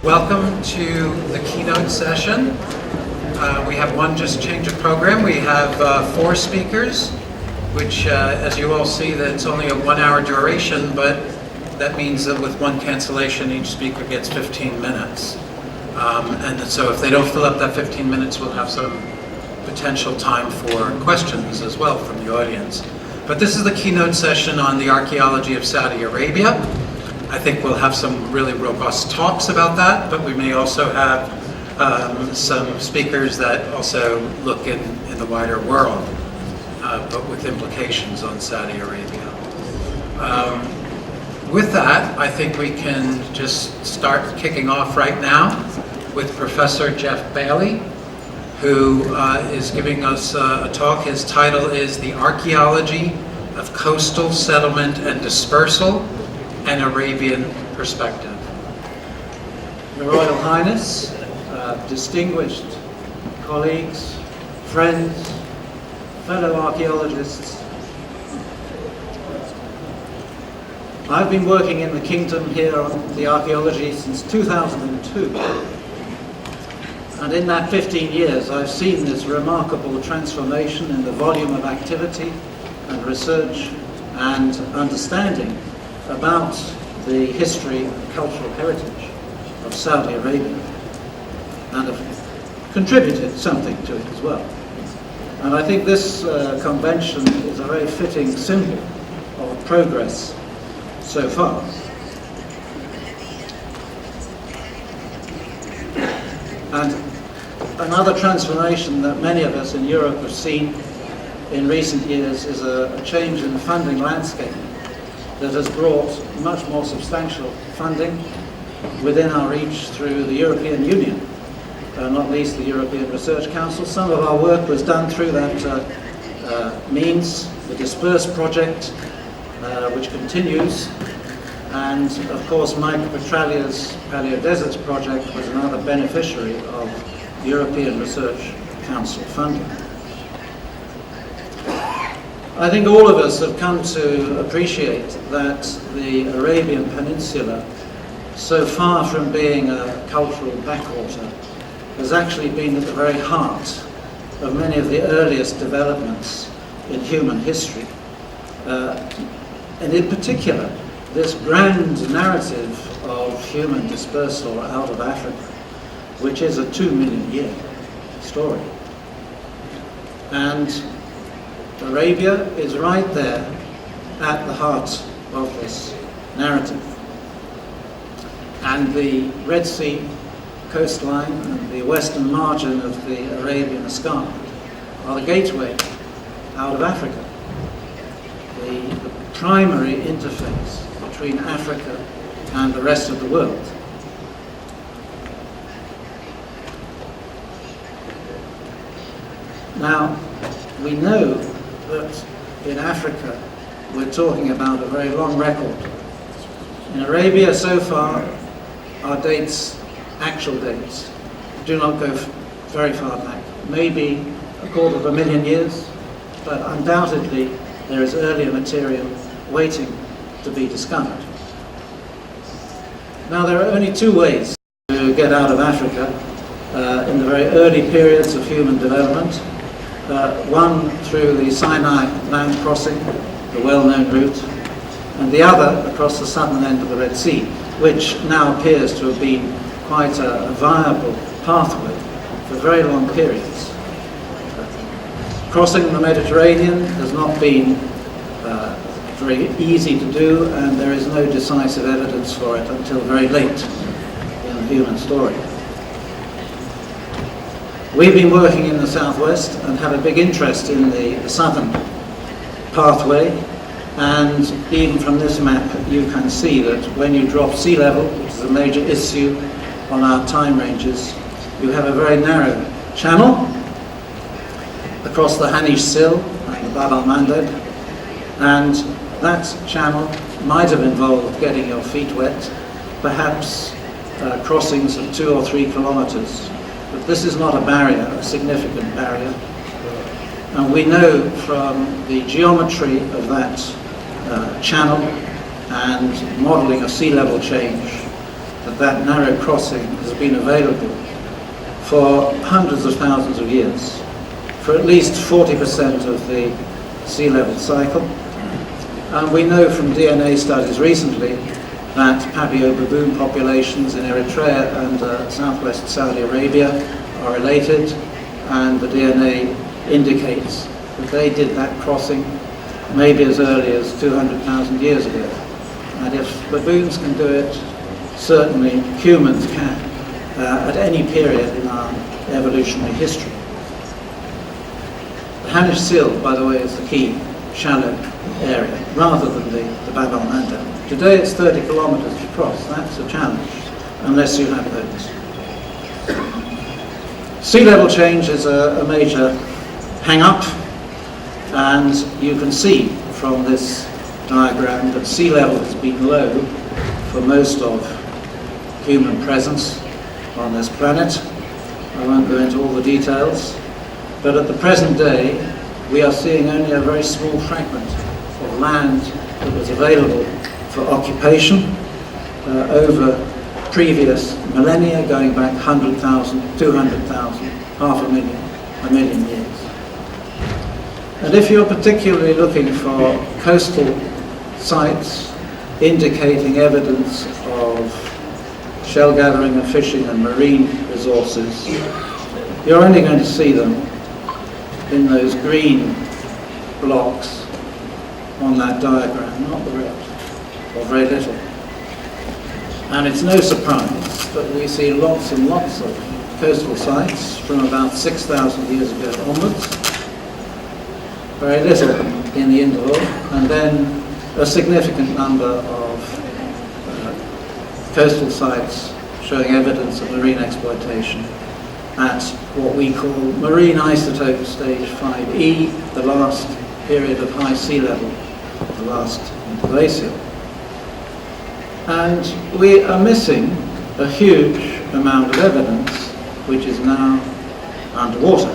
Welcome to the keynote session. We have one just change of program. We have 4 speakers, which as you all see, that it's only a 1-hour duration, but that means that with one cancellation, each speaker gets 15 minutes. And so if they don't fill up that 15 minutes, we'll have some potential time for questions as well from the audience. But this is the keynote session on the archaeology of Saudi Arabia. I think we'll have some really robust talks about that, but we may also have some speakers that also look in the wider world, but with implications on Saudi Arabia. With that, I think we can just start kicking off right now with Professor Jeff Bailey, who is giving us a talk. His title is The Archaeology of Coastal Settlement and Dispersal, an Arabian Perspective. Your Royal Highness, distinguished colleagues, friends, fellow archaeologists, I've been working in the kingdom here on the archaeology since 2002. And in that 15 years, I've seen this remarkable transformation in the volume of activity and research and understanding about the history and cultural heritage of Saudi Arabia, and have contributed something to it as well. And I think this convention is a very fitting symbol of progress so far. And another transformation that many of us in Europe have seen in recent years is a change in the funding landscape that has brought much more substantial funding within our reach through the European Union, not least the European Research Council. Some of our work was done through that means, the Disperse project, which continues, and of course Mike Petralia's Paleo-Deserts project was another beneficiary of European Research Council funding. I think all of us have come to appreciate that the Arabian Peninsula, so far from being a cultural backwater, has actually been at the very heart of many of the earliest developments in human history. And in particular, this grand narrative of human dispersal out of Africa, which is a 2 million year story. And Arabia is right there at the heart of this narrative. And the Red Sea coastline and the western margin of the Arabian Escarpment are the gateway out of Africa, the primary interface between Africa and the rest of the world. Now, we know that in Africa we're talking about a very long record. In Arabia so far, our dates, actual dates, do not go very far back. Maybe 250,000 years, but undoubtedly there is earlier material waiting to be discovered. Now, there are only 2 ways to get out of Africa in the very early periods of human development. One through the Sinai land crossing, the well-known route, and the other across the southern end of the Red Sea, which now appears to have been quite a viable pathway for very long periods. Crossing the Mediterranean has not been very easy to do, and there is no decisive evidence for it until very late in the human story. We've been working in the southwest and have a big interest in the southern pathway, and even from this map you can see that when you drop sea level, which is a major issue on our time ranges, you have a very narrow channel across the Hanish Sill and the Bab al-Mandeb, and that channel might have involved getting your feet wet, perhaps crossings of 2 or 3 kilometers. But this is not a barrier, a significant barrier. And we know from the geometry of that channel and modelling of sea level change that that narrow crossing has been available for hundreds of thousands of years, for at least 40% of the sea level cycle. And we know from DNA studies recently that Papio baboon populations in Eritrea and southwest Saudi Arabia are related, and the DNA indicates that they did that crossing maybe as early as 200,000 years ago. And if baboons can do it, certainly humans can at any period in our evolutionary history. The Hanish Sill, by the way, is the key shallow area, rather than the Bab el-Mandeb. Today it's 30 kilometers to cross. That's a challenge, unless you have those. Sea level change is a major hang-up, and you can see from this diagram that sea level has been low for most of human presence on this planet. I won't go into all the details, but at the present day we are seeing only a very small fragment of land that was available for occupation over previous millennia, going back 100,000, 200,000, half a million years. And if you're particularly looking for coastal sites indicating evidence of shell gathering and fishing and marine resources, you're only going to see them in those green blocks on that diagram, not the red, or very little. And it's no surprise that we see lots and lots of coastal sites from about 6,000 years ago onwards, very little in the interval, and then a significant number of coastal sites showing evidence of marine exploitation at what we call marine isotope stage 5E, the last period of high sea level, the last interglacial. And we are missing a huge amount of evidence which is now underwater.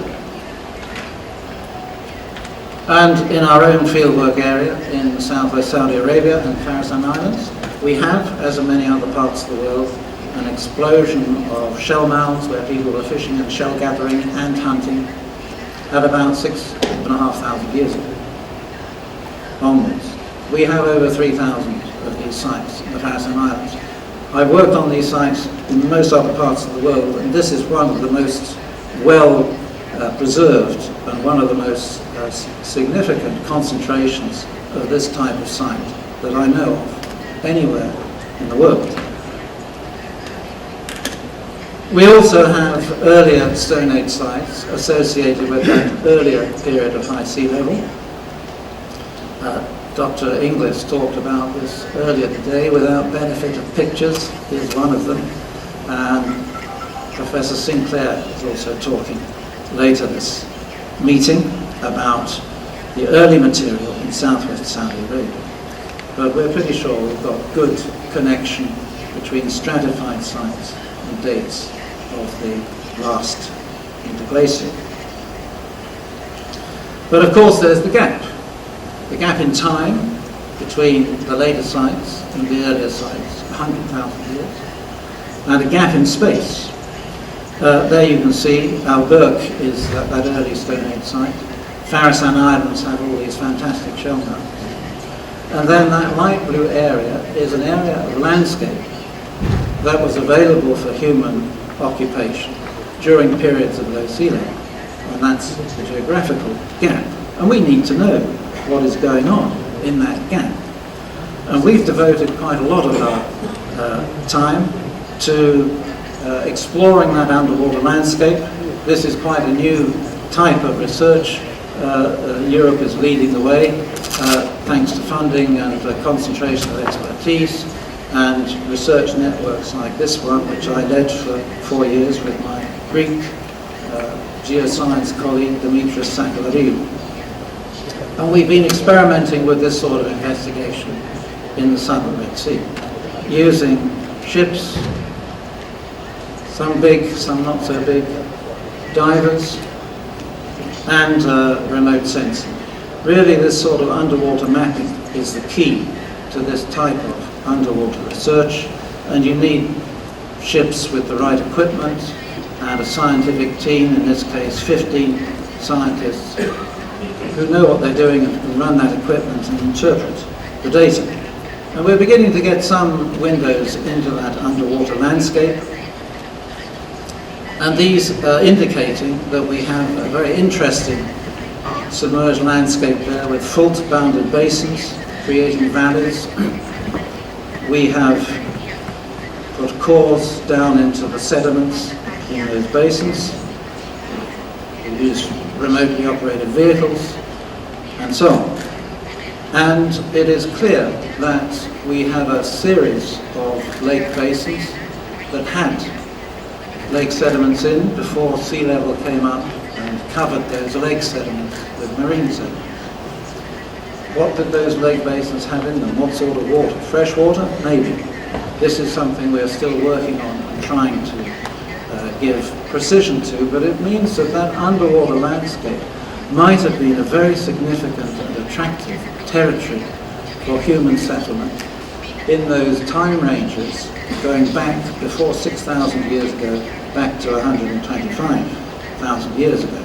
And in our own fieldwork area in southwest Saudi Arabia and Kharasan Islands, we have, as in many other parts of the world, an explosion of shell mounds where people were fishing and shell gathering and hunting at about 6,500 years ago onwards. We have over 3,000 of these sites in the Kharasan Islands. I've worked on these sites in most other parts of the world, and this is one of the most well preserved and one of the most significant concentrations of this type of site that I know of anywhere in the world. We also have earlier Stone Age sites associated with that earlier period of high sea level. Dr. Inglis talked about this earlier today. Without benefit of pictures, here's one of them. And Professor Sinclair is also talking later this meeting about the early material in southwest Saudi Arabia. But we're pretty sure we've got good connection between stratified sites and dates of the last interglacial. But of course there's the gap in time between the later sites and the earlier sites, 100,000 years, and a gap in space. There you can see Al-Burq is that early Stone Age site. Kharasan Islands have all these fantastic shell mounds. And then that light blue area is an area of landscape that was available for human occupation during periods of low sea level. And that's the geographical gap. And we need to know what is going on in that gap. And we've devoted quite a lot of our time to exploring that underwater landscape. This is quite a new type of research. Europe is leading the way thanks to funding and concentration of expertise and research networks like this one, which I led for 4 years with my Greek geoscience colleague Dimitris Sakellariou. And we've been experimenting with this sort of investigation in the southern Red Sea, using ships, some big, some not so big, divers, and remote sensing. Really, this sort of underwater mapping is the key to this type of underwater research, and you need ships with the right equipment and a scientific team, in this case 15 scientists, who know what they're doing and can run that equipment and interpret the data. And we're beginning to get some windows into that underwater landscape, and these are indicating that we have a very interesting submerged landscape there with fault-bounded basins creating valleys. We have put cores down into the sediments in those basins. We use remotely operated vehicles and so on. And it is clear that we have a series of lake basins that had lake sediments in before sea level came up and covered those lake sediments with marine sediments. What did those lake basins have in them? What sort of water? Fresh water? Maybe. This is something we're still working on and trying to give precision to, but it means that that underwater landscape might have been a very significant and attractive territory for human settlement in those time ranges going back before 6,000 years ago, back to 125,000 years ago.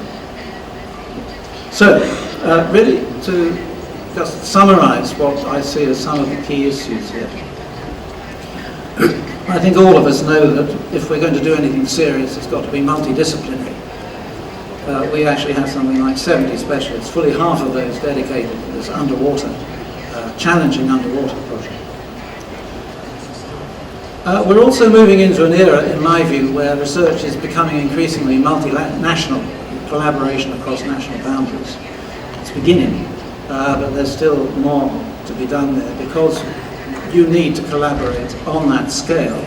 So, really to just summarize what I see as some of the key issues here. I think all of us know that if we're going to do anything serious, it's got to be multidisciplinary. We actually have something like 70 specialists, fully half of those dedicated to this underwater, challenging underwater project. We're also moving into an era, in my view, where research is becoming increasingly multinational, collaboration across national boundaries. It's beginning, but there's still more to be done there, because you need to collaborate on that scale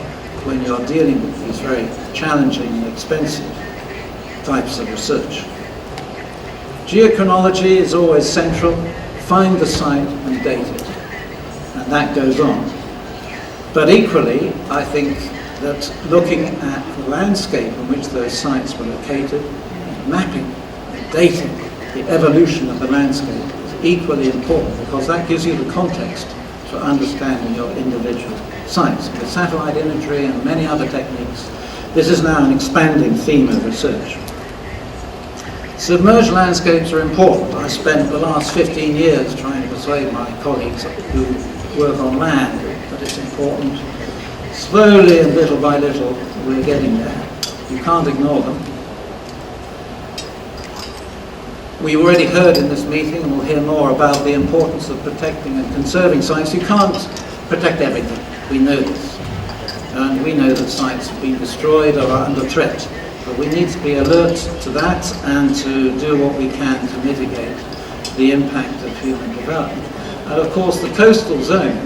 when you're dealing with these very challenging and expensive types of research. Geochronology is always central. Find the site and date it, and that goes on. But equally, I think that looking at the landscape in which those sites were located, mapping and dating the evolution of the landscape is equally important, because that gives you the context for understanding your individual sites. With satellite imagery and many other techniques, this is now an expanding theme of research. Submerged landscapes are important. I spent the last 15 years trying to persuade my colleagues who work on land that it's important. Slowly and little by little, we're getting there. You can't ignore them. We already heard in this meeting, and we'll hear more, about the importance of protecting and conserving sites. You can't protect everything. We know this. And we know that sites have been destroyed or are under threat. But we need to be alert to that and to do what we can to mitigate the impact of human development. And of course, the coastal zone,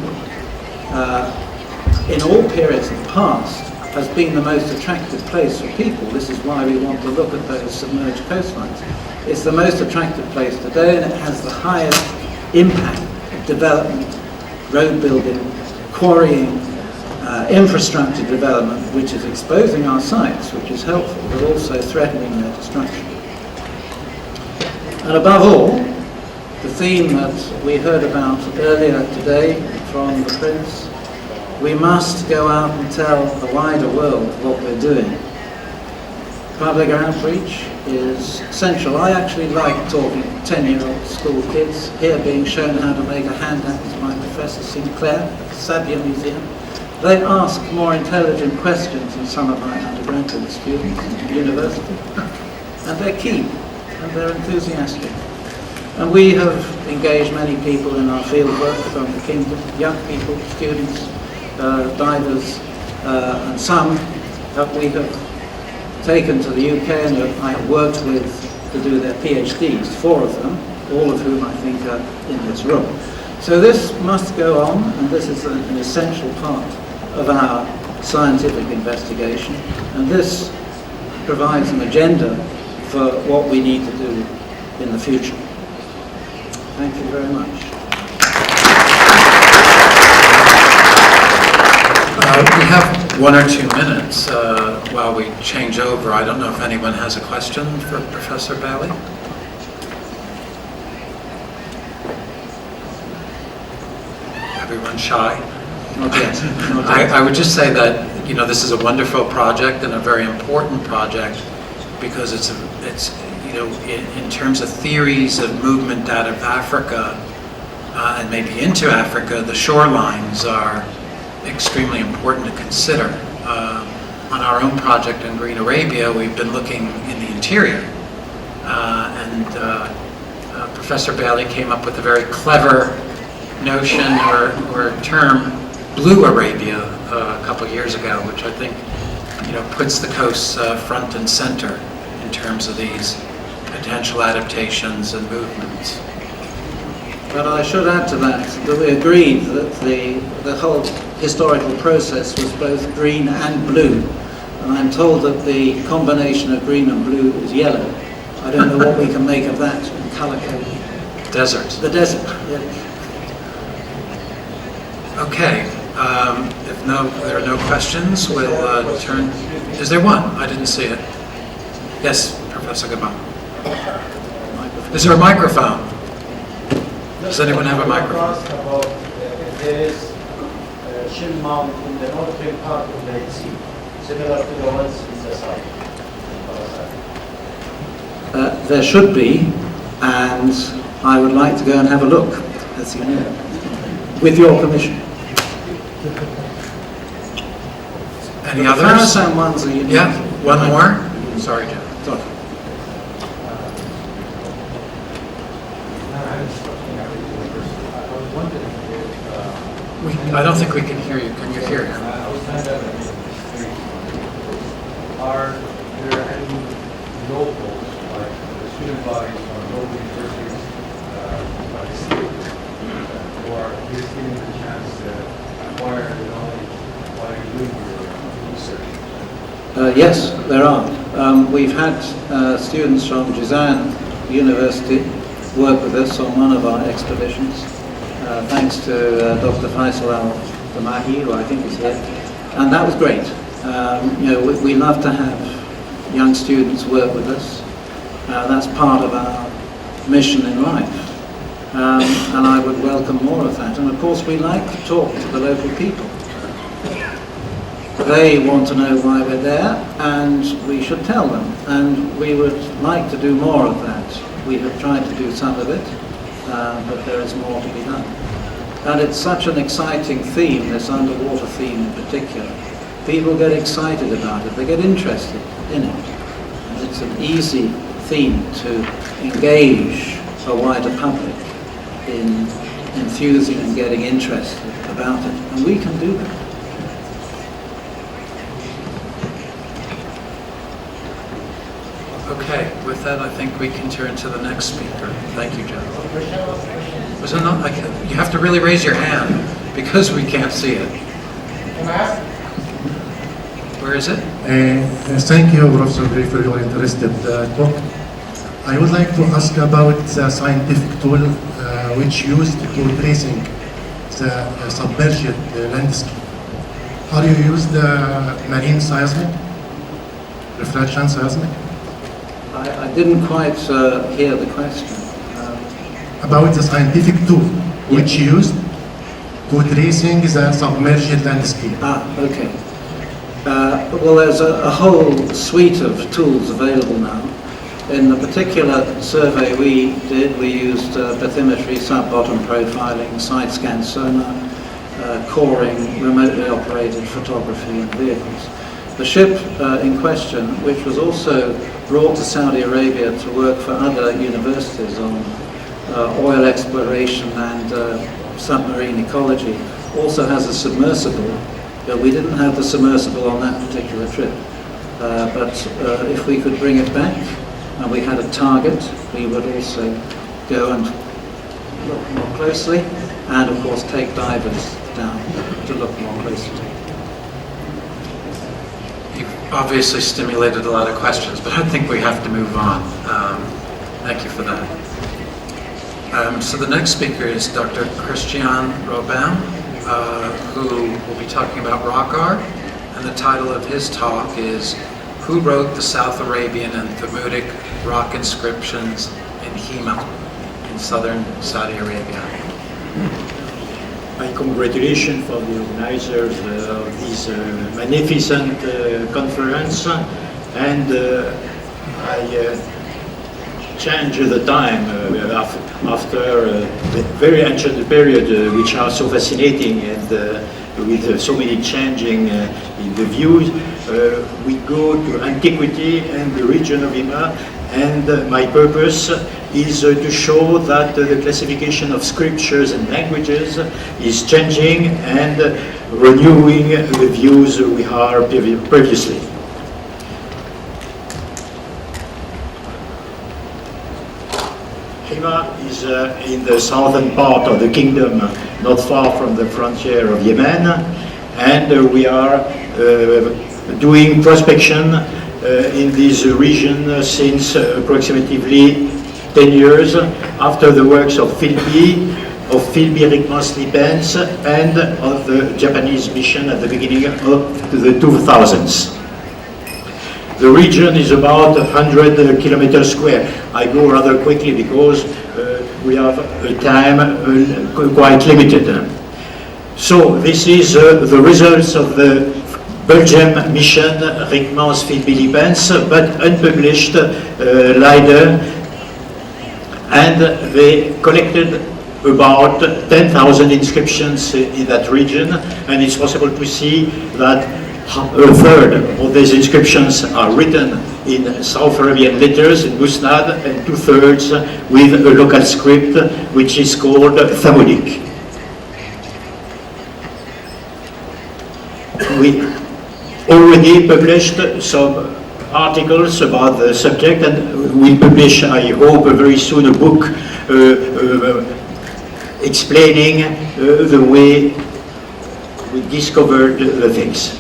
in all periods of the past, has been the most attractive place for people. This is why we want to look at those submerged coastlines. It's the most attractive place today, and it has the highest impact of development, road building, quarrying, infrastructure development, which is exposing our sites, which is helpful, but also threatening their destruction. And above all, the theme that we heard about earlier today from the Prince, we must go out and tell the wider world what we're doing. Public outreach is central. I actually like talking to 10-year-old school kids, here being shown how to make a hand axe by Professor Sinclair at the Sabia Museum. They ask more intelligent questions than some of my undergraduate students at university. And they're keen, and they're enthusiastic. And we have engaged many people in our field work from the Kingdom, young people, students, divers, and some that we have taken to the UK and that I have worked with to do their PhDs, 4 of them, all of whom I think are in this room. So this must go on, and this is an essential part of our scientific investigation, and this provides an agenda for what we need to do in the future. Thank you very much. We have 1 or 2 minutes while we change over. I don't know if anyone has a question for Professor Bailey. Everyone shy? Not yet. I would just say that, you know, this is a wonderful project and a very important project because it's you know, in terms of theories of movement out of Africa and maybe into Africa, the shorelines are extremely important to consider. On our own project in Green Arabia, we've been looking in the interior, and Professor Bailey came up with a very clever notion or term, Blue Arabia, a couple of years ago, which I think, you know, puts the coasts front and center in terms of these potential adaptations and movements. But I should add to that we agreed that the whole historical process was both green and blue. And I'm told that the combination of green and blue is yellow. I don't know what we can make of that in colour coding. Desert. The desert, yeah. Okay, if there are no questions, we'll turn. Is there one? I didn't see it. Yes, Professor Gabon. Is there a microphone? Does anyone have a microphone? About if there is a shield mount in the northern part of the sea, similar to the ones in the south. There should be, and I would like to go and have a look, as you know, with your permission. Any The others? Kharasan ones are unique. Yeah, one more? Sorry, Joe. Sorry. I don't think we can hear you. Can you hear him? Are there any locals, like the student bodies or local universities, like the state, who are just getting the chance to acquire the knowledge while you're doing your research? Yes, there are. We've had students from Jizan University work with us on one of our expeditions, thanks to Dr. Faisal al-Damahi, who I think is here, and that was great. You know, we love to have young students work with us. That's part of our mission in life, and I would welcome more of that. And of course, we like to talk to the local people. They want to know why we're there, and we should tell them. And we would like to do more of that. We have tried to do some of it, but there is more to be done. And it's such an exciting theme, this underwater theme in particular. People get excited about it, they get interested in it. And it's an easy theme to engage a wider public in enthusing and getting interested about it. And we can do that. Okay, with that, I think we can turn to the next speaker. Thank you, Joe. Was it not? You have to really raise your hand because we can't see it. Where is it? Thank you, Professor Gray, for your interested talk. I would like to ask about the scientific tool which used to tracing the submerged landscape. How do you use the marine seismic, reflection seismic? I didn't quite hear the question. About the scientific tool which used to tracing the submerged landscape. Okay. Well, there's a whole suite of tools available now. In the particular survey we did, we used bathymetry, sub-bottom profiling, side-scan sonar, coring, remotely operated photography and vehicles. The ship in question, which was also brought to Saudi Arabia to work for other universities on oil exploration and submarine ecology, also has a submersible. We didn't have the submersible on that particular trip, but if we could bring it back and we had a target, we would also go and look more closely, and of course take divers down to look more closely. You've obviously stimulated a lot of questions, but I think we have to move on. Thank you for that. So the next speaker is Dr. Christian Robin, who will be talking about rock art, and the title of his talk is Who Wrote the South Arabian and Thamudic Rock Inscriptions in Hema in southern Saudi Arabia. my congratulations for the organizers of this magnificent conference, and I change the time after the very ancient period, which are so fascinating, and with so many changing in the views. We go to antiquity and the region of Hima, and my purpose is to show that the classification of scriptures and languages is changing and renewing the views we had previously. Hima is in the southern part of the kingdom, not far from the frontier of Yemen, and we are doing prospection in this region since approximately 10 years after the works of Philby Rickman-Slipens, and of the Japanese mission at the beginning of the 2000s. The region is about 100 kilometers square. I go rather quickly because we have a time quite limited. So this is the results of the Belgian mission Rickman-Slipens, but unpublished later, and they collected about 10,000 inscriptions in that region, and it's possible to see that a third of these inscriptions are written in South Arabian letters in Musnad, and 2/3 with a local script which is called Thamudic. We already published some articles about the subject, and we'll publish, I hope, very soon a book explaining the way we discovered the things.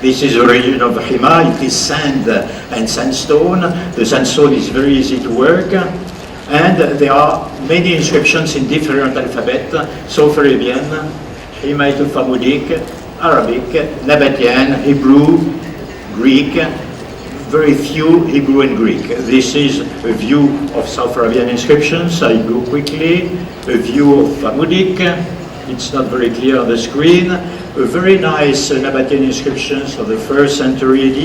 This is the region of Hima. It is sand and sandstone. The sandstone is very easy to work, and there are many inscriptions in different alphabets: South Arabian, Himite-Thamudic, Arabic, Nabatean, Hebrew, Greek, very few Hebrew and Greek. This is a view of South Arabian inscriptions. I go quickly. A view of Thamudic. It's not very clear on the screen. A very nice Nabatean inscriptions of the 1st century AD.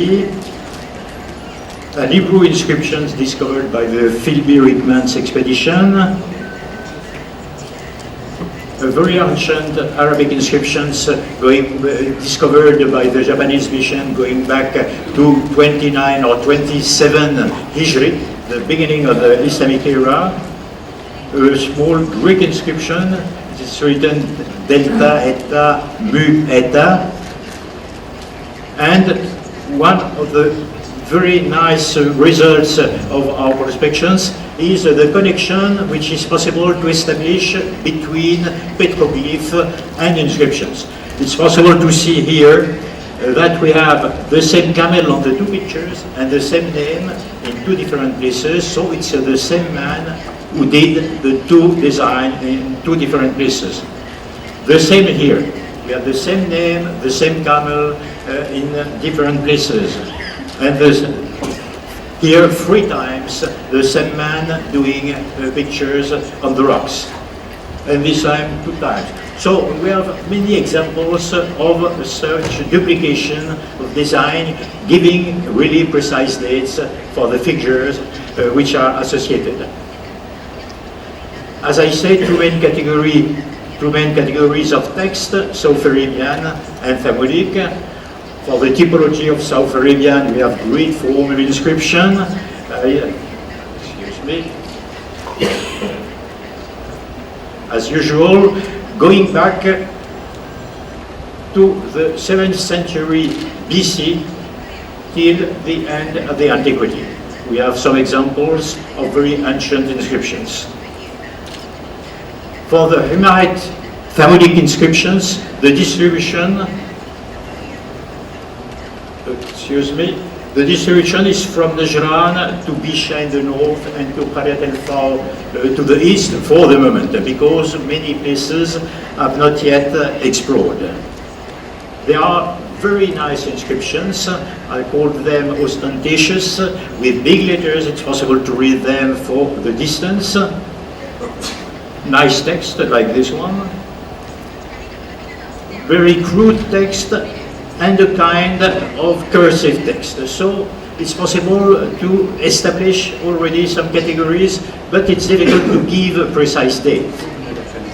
An Hebrew inscriptions discovered by the Philby Rickman's expedition. A very ancient Arabic inscriptions discovered by the Japanese mission going back to 29 or 27 Hijri, the beginning of the Islamic era. A small Greek inscription. It's written Delta Eta Mu Eta, and one of the very nice results of our prospections is the connection which is possible to establish between petroglyph and inscriptions. It's possible to see here that we have the same camel on the two pictures and the same name in two different places, so it's the same man who did the two designs in two different places. The same here. We have the same name, the same camel in different places. And there's here 3 times the same man doing pictures on the rocks. And this time 2 times. So we have many examples of such duplication of design, giving really precise dates for the figures which are associated. As I said, two main categories of text, South Arabian and Thamudic. For the typology of South Arabian, we have Greek form of inscription. Excuse me. As usual, going back to the 7th century BC till the end of the antiquity. We have some examples of very ancient inscriptions. For the Himite Thamudic inscriptions, the distribution is from Najran to Bisha in the north and to Qaryat al-Faw to the east for the moment, because many places have not yet explored. There are very nice inscriptions. I call them ostentatious, with big letters. It's possible to read them for the distance. Nice text like this one. very crude text and a kind of cursive text. So it's possible to establish already some categories, but it's difficult to give a precise date.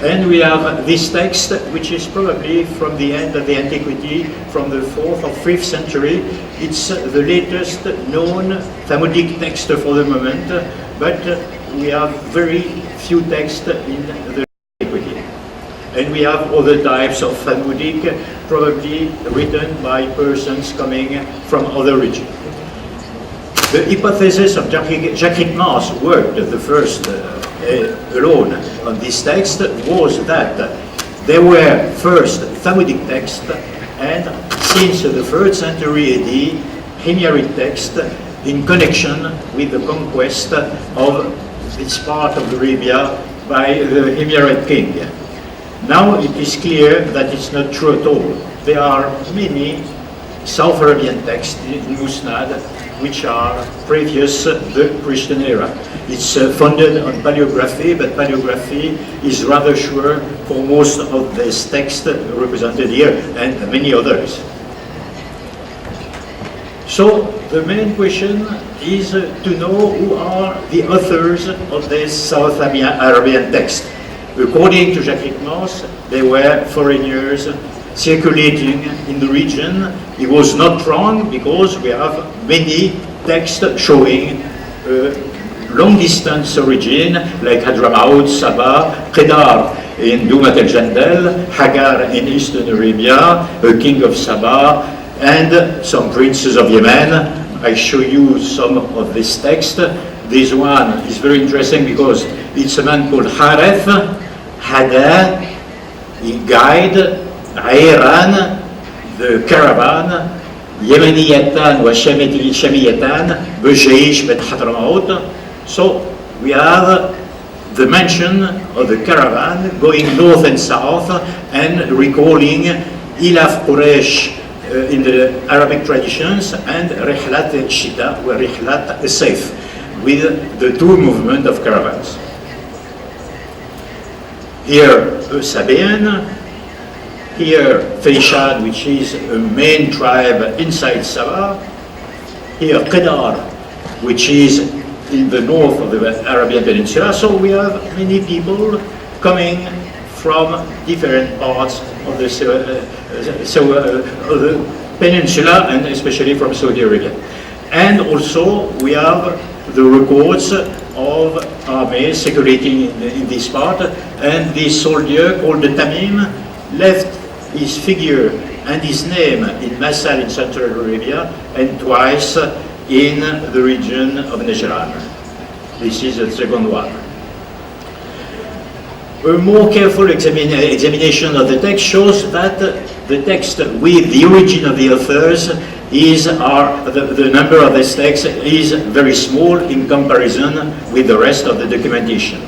And we have this text, which is probably from the end of the antiquity, from the 4th or 5th century. It's the latest known Talmudic text for the moment, but we have very few texts in the antiquity. And we have other types of Talmudic, probably written by persons coming from other regions. The hypothesis of Jacques Mars worked the first alone on this text was that there were first Talmudic texts, and since the 3rd century AD, Himyarite text in connection with the conquest of this part of Arabia by the Himyarite king. Now it is clear that it's not true at all. There are many South Arabian texts in Musnad which are previous the Christian era. It's founded on paleography, but paleography is rather sure for most of this text represented here and many others. So the main question is to know who are the authors of this South Arabian text. According to Jacques Mars, they were foreigners circulating in the region. He was not wrong because we have many texts showing long distance origin, like Hadramaut, Saba, Qidar in Dumat al-Jandal, Hagar in Eastern Arabia, a king of Saba, and some princes of Yemen. I show you some of this text. This one is very interesting because it's a man called Hareth, Hada, he guide, Ayran, the caravan, Yemeniyatan wa Shamiyatan, Bejaish bet Hadramaut. So we have the mention of the caravan going north and south and recalling Ilaf Quraysh in the Arabic traditions and Rihlat Shita wa Rihlat Saif with the two movement of caravans. Here Sabaean, here Feishad, which is a main tribe inside Saba, here Qidar, which is in the north of the Arabian Peninsula. So we have many people coming from different parts of the peninsula and especially from Saudi Arabia. And also we have the records of armies circulating in this part, and this soldier called the Tamim left his figure and his name in Masal in Central Arabia and twice in the region of Najran. This is the second one. A more careful examination of the text shows that the text with the origin of the authors the number of this text is very small in comparison with the rest of the documentation.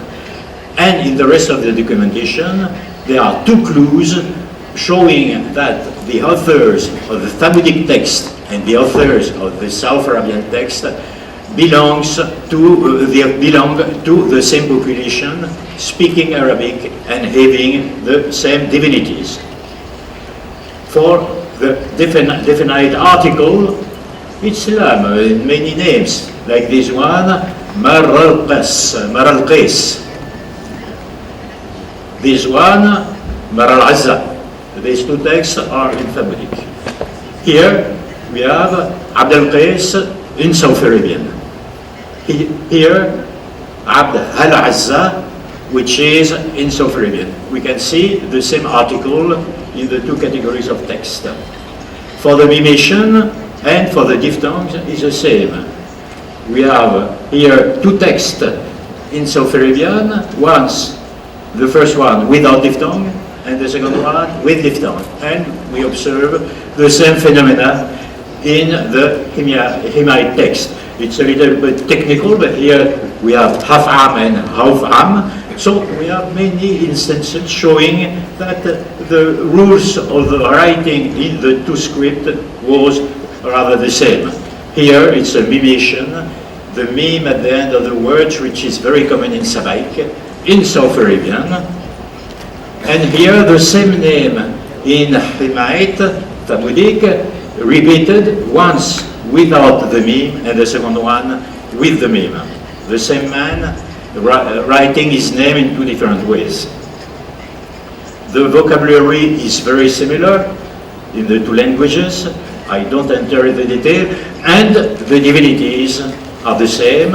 And in the rest of the documentation, there are two clues showing that the authors of the Talmudic text and the authors of the South Arabian text belong to the same population, speaking Arabic and having the same divinities. For the definite article, it's Lam in many names, like this one, Mar al-Qais. This one, Mar al-Azza. These two texts are in Talmudic. Here we have Abd al-Qais in South Arabian. Here, Abd al-Azza, which is in South Arabian. We can see the same article in the two categories of text. For the mimation and for the diphthongs is the same. We have here two texts in South Arabian. Once, the first one without diphthong, and the second one with diphthong. And we observe the same phenomena in the Himyarite text. It's a little bit technical, but here we have Haf'am and Hawf'am. So we have many instances showing that the rules of the writing in the two scripts was rather the same. Here it's a mimation, the meme at the end of the word, which is very common in Sabaik, in South Arabian. And here the same name in Himayt, Thamudic, repeated once without the meme and the second one with the meme. The same man writing his name in two different ways. The vocabulary is very similar in the two languages. I don't enter the detail. And the divinities are the same.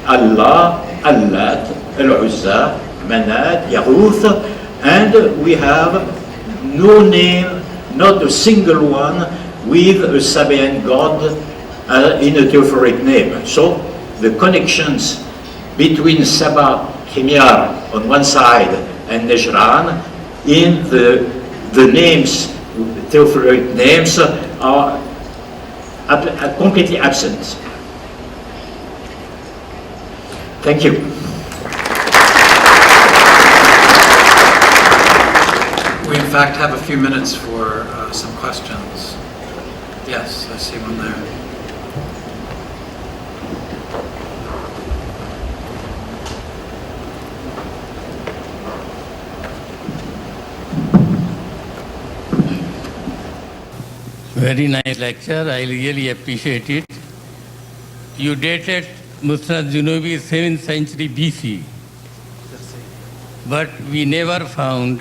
Allah, Allat, Al-Uzza, Manat, Yahuth, and we have no name, not a single one, with a Sabaean god in a theophoric name. So the connections between Saba, Himyar on one side and Nejran in the names, theophoric names, are completely absent. Thank you. We in fact have a few minutes for some questions. Yes, I see one there. Very nice lecture. I really appreciate it. You dated Musnad Junubi 7th century BC, but we never found.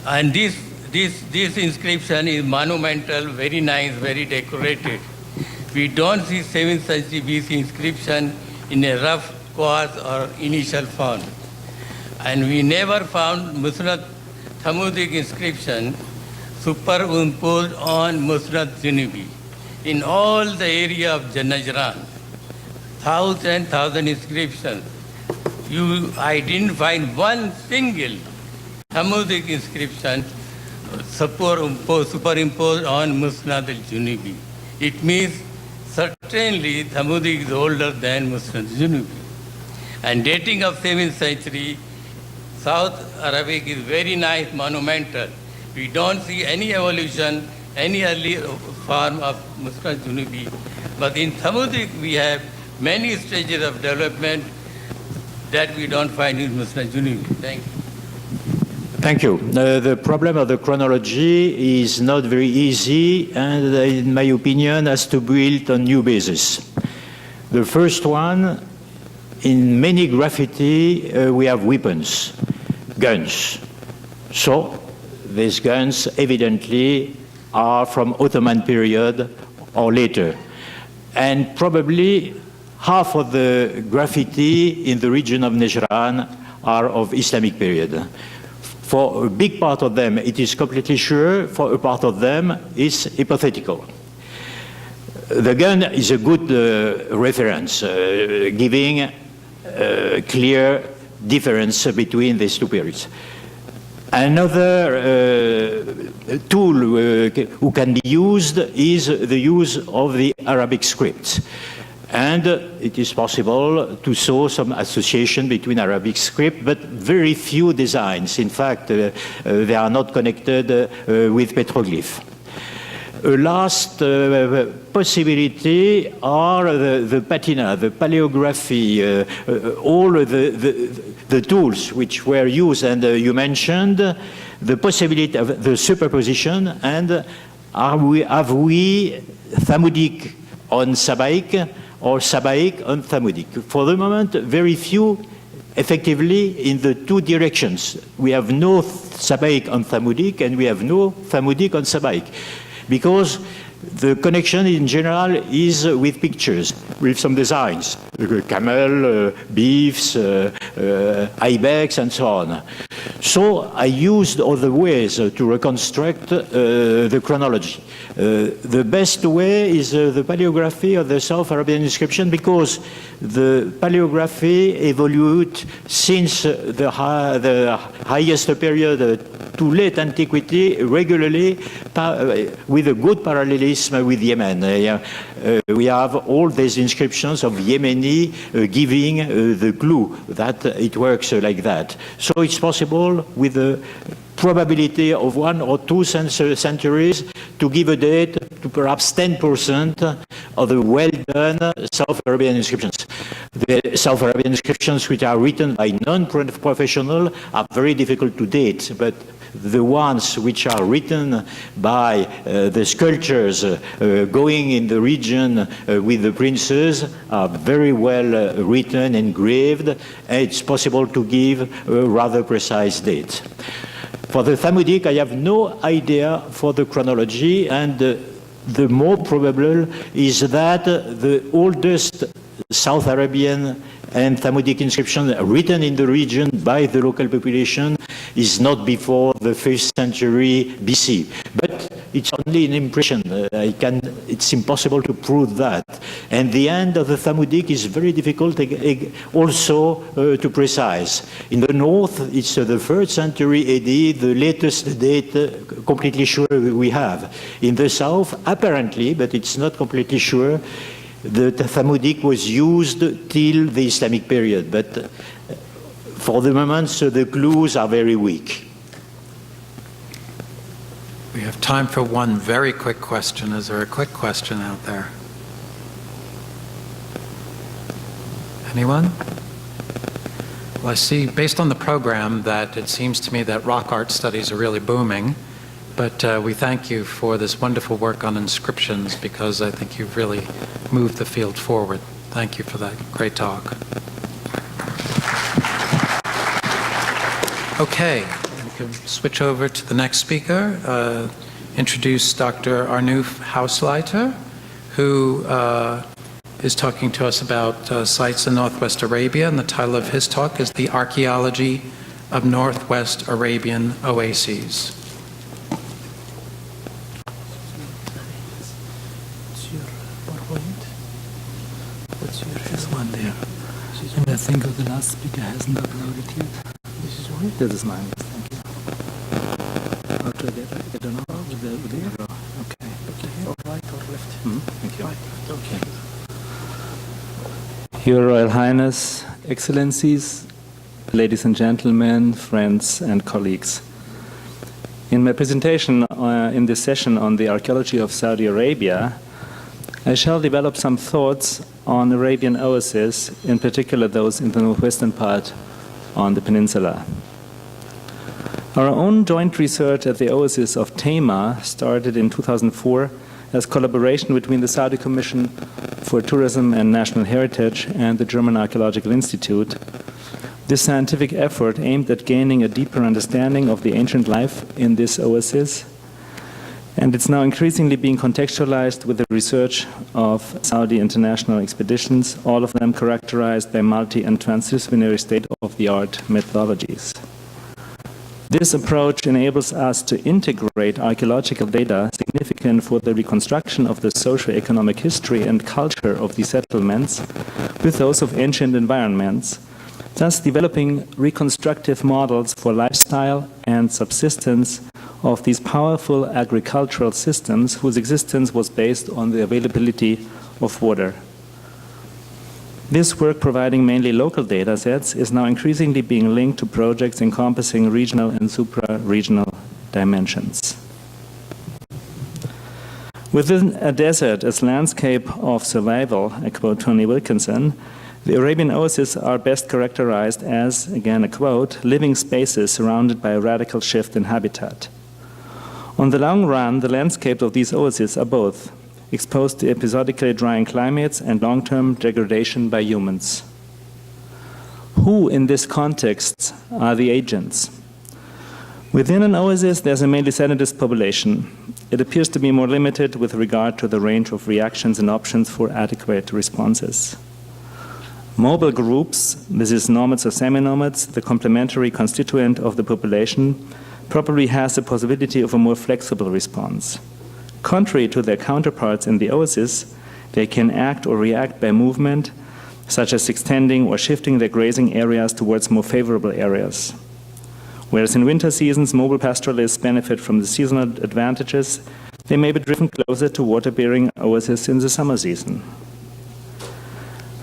And this inscription is monumental, very nice, very decorated. We don't see 7th century BC inscription in a rough quartz or initial font. And we never found Musnad Thamudic inscription superimposed on Musnad Junubi. In all the area of Najran, thousand inscriptions. I didn't find one single Thamudic inscription superimposed on Musnad al-Junubi. It means certainly Thamudic is older than Musnad al-Junubi. And dating of 7th century, South Arabic is very nice, monumental. We don't see any evolution, any early form of Musnad al-Junubi. But in Thamudic, we have many stages of development that we don't find in Musnad al-Junubi. Thank you. Thank you. The problem of the chronology is not very easy and, in my opinion, has to be built on new basis. The first one, in many graffiti, we have weapons, guns. So these guns evidently are from Ottoman period or later. And probably half of the graffiti in the region of Nejran are of Islamic period. For a big part of them, it is completely sure. For a part of them, it's hypothetical. The gun is a good reference, giving a clear difference between these two periods. Another tool who can be used is the use of the Arabic script. And it is possible to show some association between Arabic script, but very few designs. In fact, they are not connected with petroglyph. A last possibility are the patina, the paleography, all the tools which were used, and you mentioned the possibility of the superposition, and have we Thamudic on Sabaic or Sabaic on Thamudic? For the moment, very few effectively in the two directions. We have no Sabaic on Thamudic and we have no Thamudic on Sabaic, because the connection in general is with pictures, with some designs, camel, beefs, ibex, and so on. So I used other ways to reconstruct the chronology. The best way is the paleography of the South Arabian inscription, because the paleography evolved since the highest period to late antiquity regularly with a good parallelism with Yemen. We have all these inscriptions of Yemeni giving the clue that it works like that. So it's possible with the probability of 1 or 2 centuries to give a date to perhaps 10% of the well-done South Arabian inscriptions. The South Arabian inscriptions which are written by non-professionals are very difficult to date, but the ones which are written by the sculptors going in the region with the princes are very well written, engraved, and it's possible to give a rather precise date. For the Thamudic, I have no idea for the chronology, and the more probable is that the oldest South Arabian and Thamudic inscription written in the region by the local population is not before the 5th century BC. But it's only an impression. It's impossible to prove that. And the end of the Thamudic is very difficult also to precise. In the north, it's the 3rd century AD, the latest date completely sure we have. In the south, apparently, but it's not completely sure, the Thamudic was used till the Islamic period, but for the moment, the clues are very weak. We have time for one very quick question. Is there a quick question out there? Anyone? Well, I see, based on the program, that it seems to me that rock art studies are really booming. But we thank you for this wonderful work on inscriptions, because I think you've really moved the field forward. Thank you for that great talk. Okay, we can switch over to the next speaker. Introduce Dr. Arnouf Hausleiter, who is talking to us about sites in Northwest Arabia, and the title of his talk is The Archaeology of Northwest Arabian Oases. And I think the last speaker hasn't uploaded yet. This is right? This is mine, thank you. How do I get it? I don't know. Okay. Or right or left? Thank you. Right. Okay. Your Royal Highness, Excellencies, ladies and gentlemen, friends and colleagues. In my presentation in this session on the archaeology of Saudi Arabia, I shall develop some thoughts on Arabian oases, in particular those in the northwestern part on the peninsula. Our own joint research at the oasis of Tema started in 2004 as collaboration between the Saudi Commission for Tourism and National Heritage and the German Archaeological Institute. This scientific effort aimed at gaining a deeper understanding of the ancient life in this oasis, and it's now increasingly being contextualized with the research of Saudi international expeditions, all of them characterized by multi- and transdisciplinary state-of-the-art methodologies. This approach enables us to integrate archaeological data significant for the reconstruction of the socio-economic history and culture of these settlements with those of ancient environments, thus developing reconstructive models for lifestyle and subsistence of these powerful agricultural systems whose existence was based on the availability of water. This work, providing mainly local data sets, is now increasingly being linked to projects encompassing regional and supra-regional dimensions. Within a desert as landscape of survival, I quote Tony Wilkinson, the Arabian oases are best characterized as, again a quote, living spaces surrounded by a radical shift in habitat. On the long run, the landscapes of these oases are both exposed to episodically drying climates and long-term degradation by humans. Who in this context are the agents? Within an oasis, there's a mainly sedentist population. It appears to be more limited with regard to the range of reactions and options for adequate responses. Mobile groups, this is nomads or semi-nomads, the complementary constituent of the population, probably has the possibility of a more flexible response. Contrary to their counterparts in the oasis, they can act or react by movement, such as extending or shifting their grazing areas towards more favorable areas. Whereas in winter seasons, mobile pastoralists benefit from the seasonal advantages, they may be driven closer to water-bearing oases in the summer season.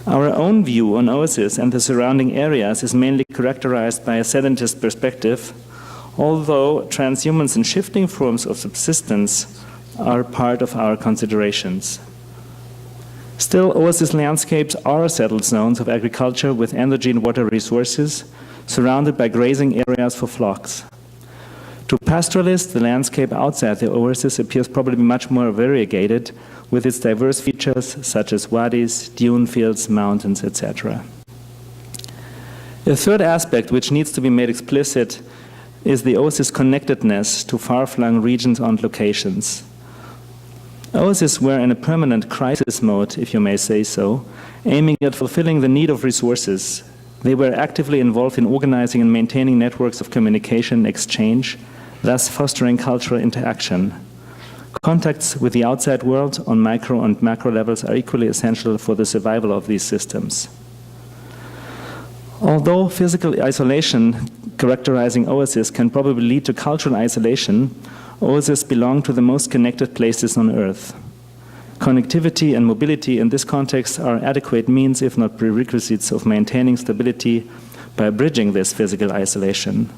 Our own view on oasis and the surrounding areas is mainly characterized by a sedentist perspective, although transhumance and shifting forms of subsistence are part of our considerations. Still, oasis landscapes are settled zones of agriculture with endogenous water resources, surrounded by grazing areas for flocks. To pastoralists, the landscape outside the oasis appears probably much more variegated, with its diverse features such as wadis, dune fields, mountains, etc. A third aspect which needs to be made explicit is the oasis connectedness to far-flung regions and locations. Oases were in a permanent crisis mode, if you may say so, aiming at fulfilling the need of resources. They were actively involved in organizing and maintaining networks of communication and exchange, thus fostering cultural interaction. Contacts with the outside world on micro and macro levels are equally essential for the survival of these systems. Although physical isolation characterizing oases can probably lead to cultural isolation, oases belong to the most connected places on Earth. Connectivity and mobility in this context are adequate means, if not prerequisites, of maintaining stability by bridging this physical isolation.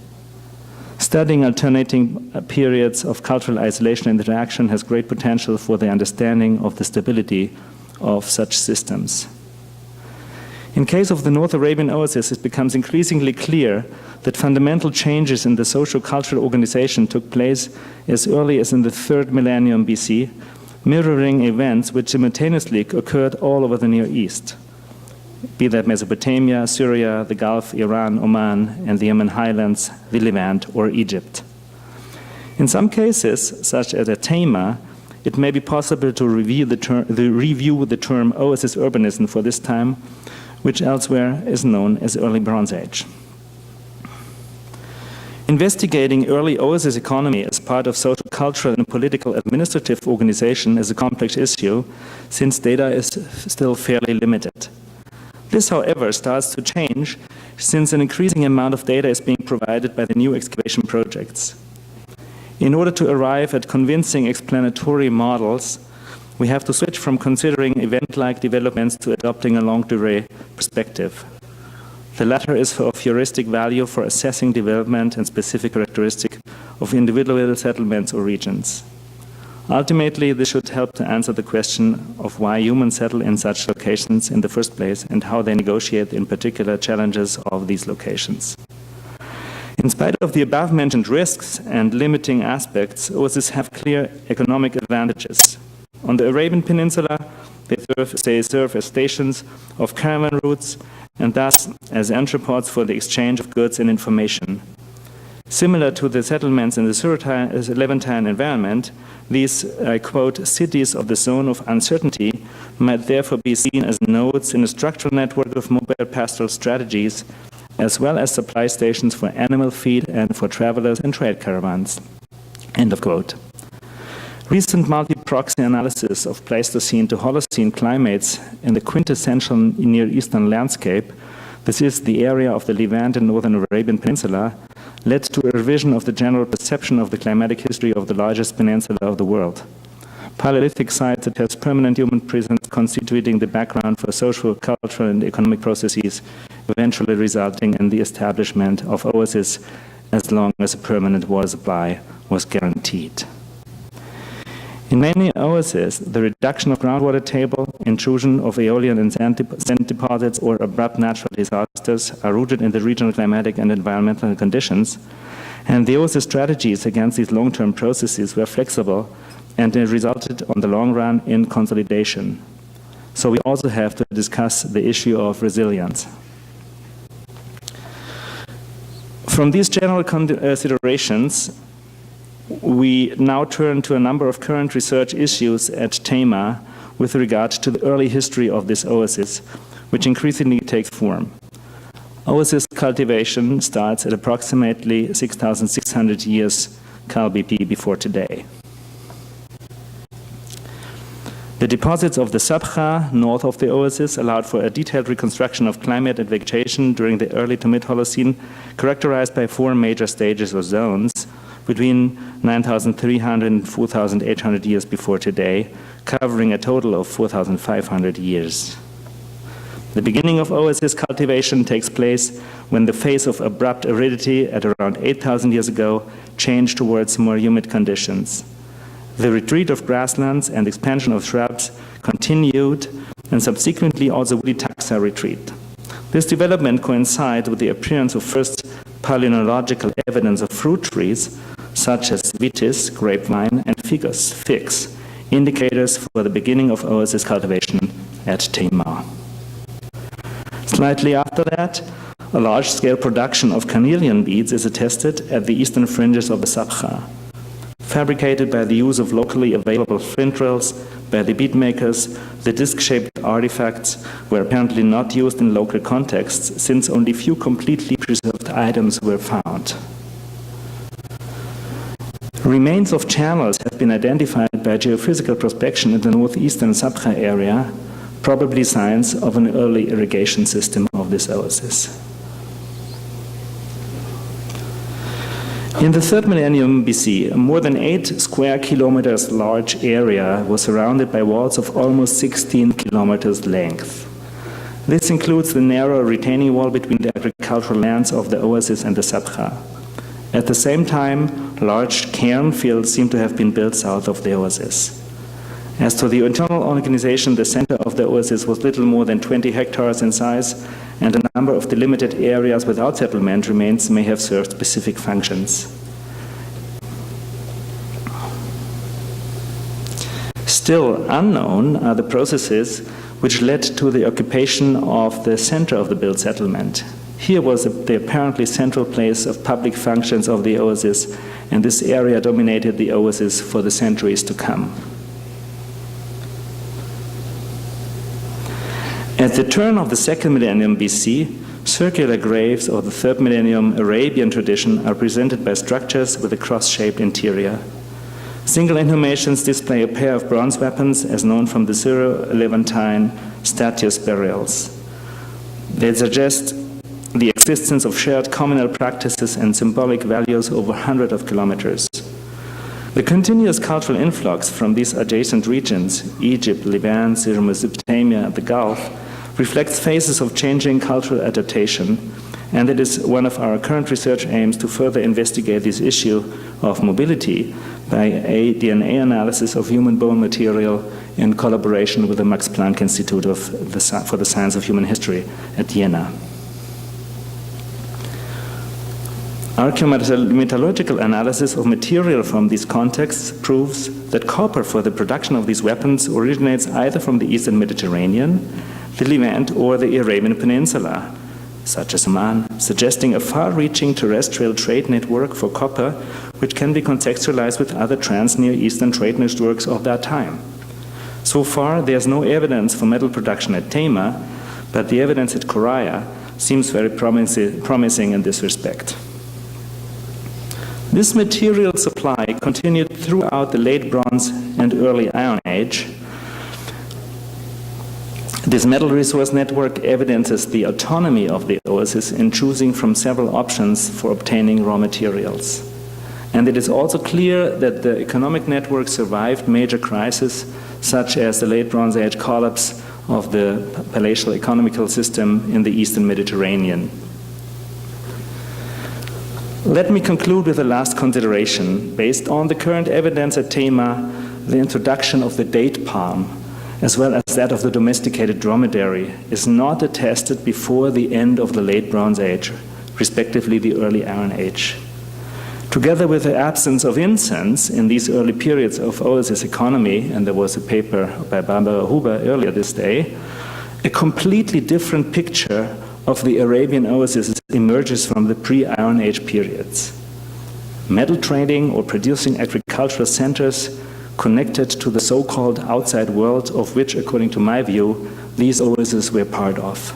Studying alternating periods of cultural isolation and interaction has great potential for the understanding of the stability of such systems. In case of the North Arabian oasis, it becomes increasingly clear that fundamental changes in the social-cultural organization took place as early as in the 3rd millennium BC, mirroring events which simultaneously occurred all over the Near East, be that Mesopotamia, Syria, the Gulf, Iran, Oman, and the Yemen highlands, the Levant, or Egypt. In some cases, such as at Tama, it may be possible to review the term oasis urbanism for this time, which elsewhere is known as early Bronze Age. Investigating early oasis economy as part of social, cultural, and political administrative organization is a complex issue, since data is still fairly limited. This, however, starts to change since an increasing amount of data is being provided by the new excavation projects. In order to arrive at convincing explanatory models, we have to switch from considering event-like developments to adopting a longue durée perspective. The latter is of heuristic value for assessing development and specific characteristics of individual settlements or regions. Ultimately, this should help to answer the question of why humans settle in such locations in the first place and how they negotiate in particular challenges of these locations. In spite of the above-mentioned risks and limiting aspects, oases have clear economic advantages. On the Arabian Peninsula, they serve as stations of caravan routes and thus as entrepots for the exchange of goods and information. Similar to the settlements in the Levantine environment, these, I quote, cities of the zone of uncertainty might therefore be seen as nodes in a structural network of mobile pastoral strategies, as well as supply stations for animal feed and for travelers and trade caravans. End of quote. Recent multi-proxy analysis of Pleistocene to Holocene climates in the quintessential Near Eastern landscape, this is the area of the Levant and Northern Arabian Peninsula, led to a revision of the general perception of the climatic history of the largest peninsula of the world. Paleolithic sites that has permanent human presence constituting the background for social, cultural, and economic processes, eventually resulting in the establishment of oases as long as a permanent water supply was guaranteed. In many oases, the reduction of groundwater table, intrusion of aeolian and sand deposits, or abrupt natural disasters are rooted in the regional climatic and environmental conditions, and the oasis strategies against these long-term processes were flexible and resulted on the long run in consolidation. So we also have to discuss the issue of resilience. From these general considerations, we now turn to a number of current research issues at Tama with regard to the early history of this oasis, which increasingly takes form. Oasis cultivation starts at approximately 6,600 years Cal BP before today. The deposits of the Sabkha, north of the oasis, allowed for a detailed reconstruction of climate and vegetation during the early to mid-Holocene, characterized by 4 major stages or zones, between 9,300 and 4,800 years before today, covering a total of 4,500 years. The beginning of oasis cultivation takes place when the phase of abrupt aridity at around 8,000 years ago changed towards more humid conditions. The retreat of grasslands and expansion of shrubs continued, and subsequently also woody taxa retreat. This development coincides with the appearance of first palynological evidence of fruit trees, such as vitis, grapevine, and figs, indicators for the beginning of oasis cultivation at Tamar. Slightly after that, a large-scale production of carnelian beads is attested at the eastern fringes of the Sabkha. Fabricated by the use of locally available flint drills by the bead makers, the disc-shaped artifacts were apparently not used in local contexts, since only few completely preserved items were found. Remains of channels have been identified by geophysical prospection in the northeastern Sabkha area, probably signs of an early irrigation system of this oasis. In the 3rd millennium BC, a more than 8 square kilometers large area was surrounded by walls of almost 16 kilometers length. This includes the narrow retaining wall between the agricultural lands of the oasis and the Sabkha. At the same time, large cairn fields seem to have been built south of the oasis. As to the internal organization, the center of the oasis was little more than 20 hectares in size, and a number of delimited areas without settlement remains may have served specific functions. Still unknown are the processes which led to the occupation of the center of the built settlement. Here was the apparently central place of public functions of the oasis, and this area dominated the oasis for the centuries to come. At the turn of the 2nd millennium BC, circular graves of the 3rd millennium Arabian tradition are presented by structures with a cross-shaped interior. Single inhumations display a pair of bronze weapons as known from the Syro-Levantine statues burials. They suggest the existence of shared communal practices and symbolic values over hundreds of kilometers. The continuous cultural influx from these adjacent regions, Egypt, Levant, Syria, Mesopotamia, and the Gulf, reflects phases of changing cultural adaptation, and it is one of our current research aims to further investigate this issue of mobility by a DNA analysis of human bone material in collaboration with the Max Planck Institute for the Science of Human History at Vienna. Archaeometallurgical analysis of material from these contexts proves that copper for the production of these weapons originates either from the Eastern Mediterranean, the Levant, or the Arabian Peninsula, such as Oman, suggesting a far-reaching terrestrial trade network for copper, which can be contextualized with other trans-Near Eastern trade networks of that time. So far, there's no evidence for metal production at Tamar, but the evidence at Khoraya seems very promising in this respect. This material supply continued throughout the late Bronze and early Iron Age. This metal resource network evidences the autonomy of the oasis in choosing from several options for obtaining raw materials. And it is also clear that the economic network survived major crises, such as the late Bronze Age collapse of the palatial economical system in the Eastern Mediterranean. Let me conclude with a last consideration. Based on the current evidence at Tamar, the introduction of the date palm, as well as that of the domesticated dromedary, is not attested before the end of the late Bronze Age, respectively the early Iron Age. Together with the absence of incense in these early periods of oasis economy, and there was a paper by Barbara Huber earlier this day, a completely different picture of the Arabian oasis emerges from the pre-Iron Age periods. Metal trading or producing agricultural centers connected to the so-called outside world, of which, according to my view, these oases were part of.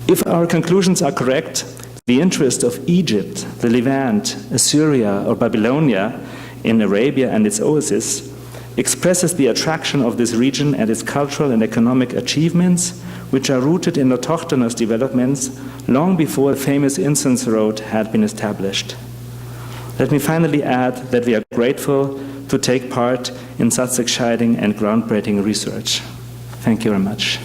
If our conclusions are correct, the interest of Egypt, the Levant, Assyria, or Babylonia in Arabia and its oasis expresses the attraction of this region and its cultural and economic achievements, which are rooted in autochthonous developments long before the famous incense road had been established. Let me finally add that we are grateful to take part in such exciting and groundbreaking research. Thank you very much.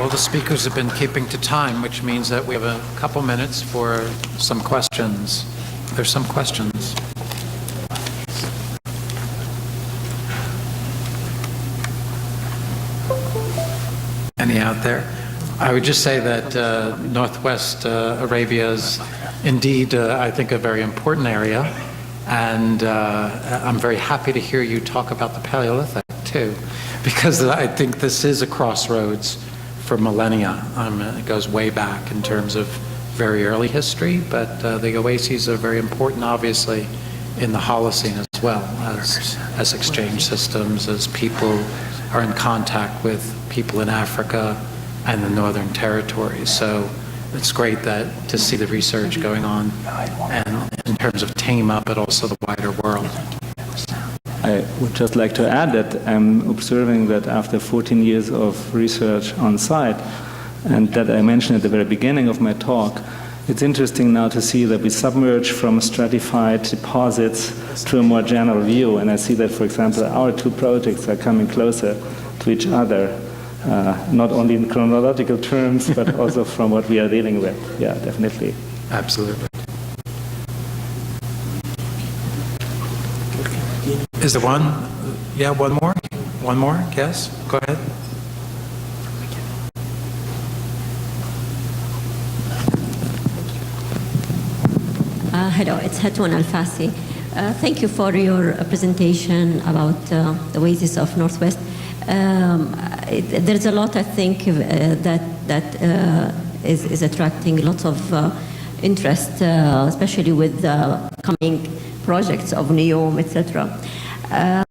All the speakers have been keeping to time, which means that we have a couple minutes for some questions. There's some questions. Any out there? I would just say that Northwest Arabia is indeed, I think, a very important area, and I'm very happy to hear you talk about the Paleolithic too, because I think this is a crossroads for millennia. It goes way back in terms of very early history, but the oases are very important, obviously, in the Holocene as well, as exchange systems, as people are in contact with people in Africa and the Northern Territories. So it's great to see the research going on, and in terms of team up, but also the wider world. I would just like to add that I'm observing that after 14 years of research on site, and that I mentioned at the very beginning of my talk, it's interesting now to see that we submerge from stratified deposits to a more general view, and I see that, for example, our two projects are coming closer to each other, not only in chronological terms, but also from what we are dealing with. Yeah, definitely. Absolutely. Is there one? Yeah, one more? One more? Yes? Go ahead. Hello, it's Hatun Al-Fasi. Thank you for your presentation about the oasis of Northwest. There's a lot, I think, that is attracting lots of interest, especially with coming projects of NEOM, etc.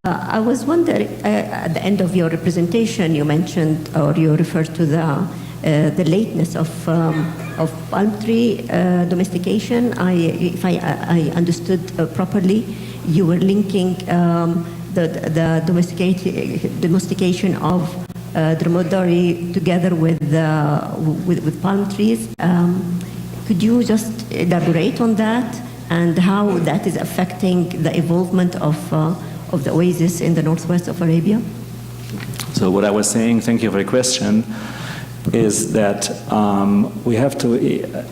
I was wondering, at the end of your presentation, you mentioned, or you referred to the lateness of palm tree domestication. If I understood properly, you were linking the domestication of dromedary together with palm trees. Could you just elaborate on that and how that is affecting the evolvement of the oasis in the northwest of Arabia? So what I was saying, thank you for your question, is that we have to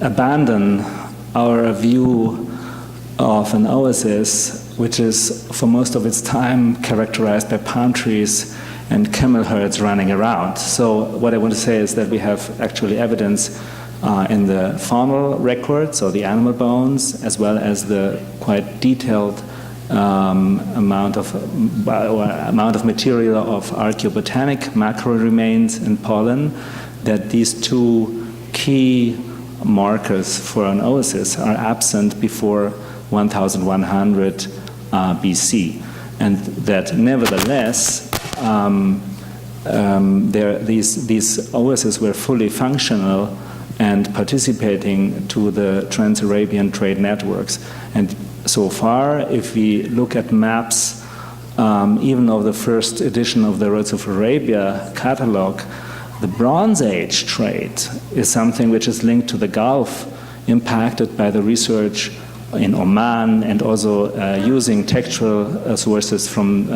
abandon our view of an oasis which is for most of its time characterized by palm trees and camel herds running around. So what I want to say is that we have actually evidence in the faunal records, or the animal bones, as well as the quite detailed amount of material of archaeobotanic macro remains and pollen, that these two key markers for an oasis are absent before 1100 BC, and that nevertheless these oases were fully functional and participating to the Trans-Arabian trade networks. And so far, if we look at maps, even of the first edition of the Roads of Arabia catalog, the Bronze Age trade is something which is linked to the Gulf, impacted by the research in Oman, and also using textual sources from